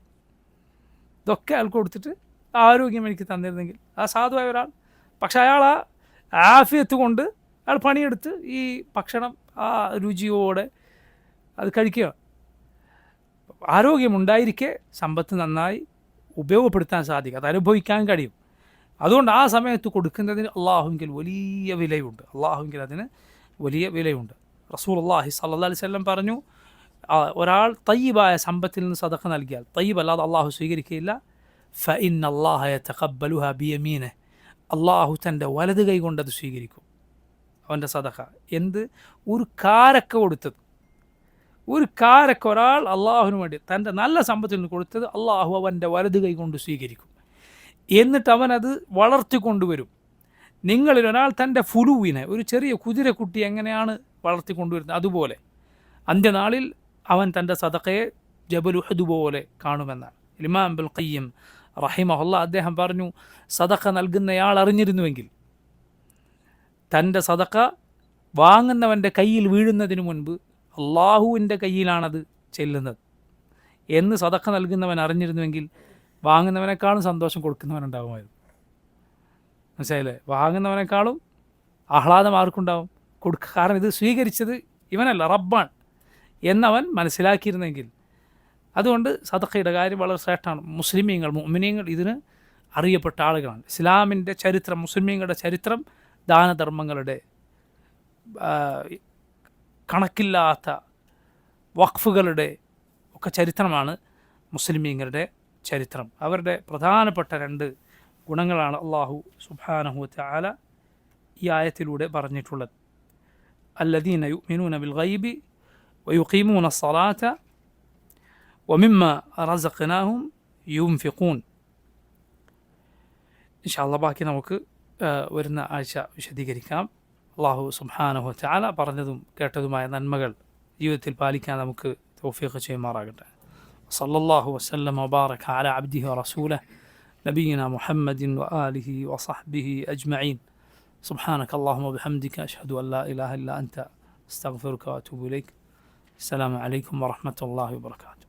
ഇതൊക്കെ അയാൾക്ക് കൊടുത്തിട്ട് ആരോഗ്യം എനിക്ക് തന്നിരുന്നെങ്കിൽ. ആ സാധുവായ ഒരാൾ, പക്ഷെ അയാൾ ആ ആഫിയത്ത് കൊണ്ട് അയാൾ പണിയെടുത്ത് ഈ ഭക്ഷണം ആ രുചിയോടെ അത് കഴിക്കുക. ആരോഗ്യമുണ്ടായിരിക്കെ സമ്പത്ത് നന്നായി ഉപയോഗപ്പെടുത്താൻ സാധിക്കും, അത് അനുഭവിക്കാൻ കഴിയും. അതുകൊണ്ട് ആ സമയത്ത് കൊടുക്കുന്നതിന് അള്ളാഹുവിൽ വലിയ വിലയുണ്ട്, അള്ളാഹുവിൽ അതിന് വലിയ വിലയുണ്ട്. റസൂലുള്ളാഹി സ്വല്ലല്ലാഹു അലൈഹി വസല്ലം പറഞ്ഞു, ഒരാൾ തയ്യിബായ സമ്പത്തിൽ നിന്ന് സദഖ നൽകിയാൽ, തയ്യിബ് അല്ലാതെ അള്ളാഹു സ്വീകരിക്കുകയില്ല. ഫഇന്ന അല്ലാഹ യതഖബ്ബലുഹാ ബിയമീനിഹി, അള്ളാഹു തൻ്റെ വലത് കൈ കൊണ്ട് അത് സ്വീകരിക്കും, അവൻ്റെ സദഖ. എന്ത്? ഒരു കാരക്ക കൊടുത്തത്, ഒരു കാരക്ക ഒരാൾ അള്ളാഹുവിന് വേണ്ടി തൻ്റെ നല്ല സമ്പത്തിൽ നിന്ന് കൊടുത്തത് അള്ളാഹു അവൻ്റെ വലത് കൈ കൊണ്ട് സ്വീകരിക്കും. എന്നിട്ട് അവനത് വളർത്തിക്കൊണ്ടുവരും. നിങ്ങളിൽ ഒരാൾ തൻ്റെ ഫുലുവിനെ, ഒരു ചെറിയ കുതിരക്കുട്ടി എങ്ങനെയാണ് വളർത്തിക്കൊണ്ടുവരുന്നത്, അതുപോലെ അന്ത്യനാളിൽ അവൻ തൻ്റെ സദഖയെ ജബൽ ഉഹദ് പോലെ കാണുമെന്നാണ്. ഇമാം ഇബ്നുൽ ഖയ്യിം റഹിമഹുല്ലാഹ് അദ്ദേഹം പറഞ്ഞു, സദഖ നൽകുന്നയാൾ അറിഞ്ഞിരുന്നുവെങ്കിൽ തൻ്റെ സദഖ വാങ്ങുന്നവൻ്റെ കയ്യിൽ വീഴുന്നതിന് മുൻപ് അള്ളാഹുവിൻ്റെ കയ്യിലാണത് ചെല്ലുന്നത് എന്ന് സദഖ നൽകുന്നവൻ അറിഞ്ഞിരുന്നുവെങ്കിൽ വാങ്ങുന്നവനേക്കാളും സന്തോഷം കൊടുക്കുന്നവനുണ്ടാകുമായിരുന്നു. മനസ്സിലായില്ലേ? വാങ്ങുന്നവനേക്കാളും ആഹ്ലാദം ആർക്കുണ്ടാവും? കാരണം ഇത് സ്വീകരിച്ചത് ഇവനല്ല, റബ്ബാണ് എന്നവൻ മനസ്സിലാക്കിയിരുന്നെങ്കിൽ. അതുകൊണ്ട് സദഖയുടെ കാര്യം വളരെ ശ്രേഷ്ഠമാണ്. മുസ്ലിമീങ്ങൾ, മുഅ്മിനീങ്ങൾ ഇതിന് അറിയപ്പെട്ട ആളുകളാണ്. ഇസ്ലാമിൻ്റെ ചരിത്രം, മുസ്ലിമീങ്ങളുടെ ചരിത്രം ദാനധർമ്മങ്ങളുടെ കണക്കില്ലാത്ത വഖഫുകളുടെ ഒക്കെ ചരിത്രമാണ് മുസ്ലിമീങ്ങളുടെ ചരിത്രം. അവരുടെ പ്രധാനപ്പെട്ട 2 ഗുണങ്ങളാണ് അള്ളാഹു സുബ്ഹാനഹു വതആല ഈ ആയത്തിലൂടെ പറഞ്ഞിട്ടുള്ളത്. അല്ലദീന യുഅ്മിനൂന ബിൽ ഗൈബി വയുഖീമൂന الصلاة ومما رزقناهم ينفقون. ഇൻഷാ അല്ലാഹ് ബാക്കി നമുക്ക് വരുന്ന ആഴ്ച വിശദീകരിക്കാം. അള്ളാഹു സുബ്ഹാനഹു വതആല പറഞ്ഞതും കേട്ടതുമായ നന്മകൾ ജീവിതത്തിൽ പാലിക്കാൻ നമുക്ക് തൗഫീഖ് ചെയ്യുമാറാകട്ടെ. സല്ലല്ലാഹു വസല്ലമ വബാറക അലാ അബ്ദിഹി വറസൂലിഹി നബിയിന മുഹമ്മദിൻ വആലിഹി വസഹ്ബിഹി അജ്മഈൻ. സുബ്ഹാനക അല്ലാഹുമ്മ വബിഹംദിക അഷ്ഹദു അൻ ലാ ഇലാഹ ഇല്ല അൻത അസ്തഗ്ഫിറുക വഅതൂബു ഇലൈക്. അസ്സലാമു അലൈക്കും വറഹ്മത്തുള്ളാഹി വബറകാതുഹു.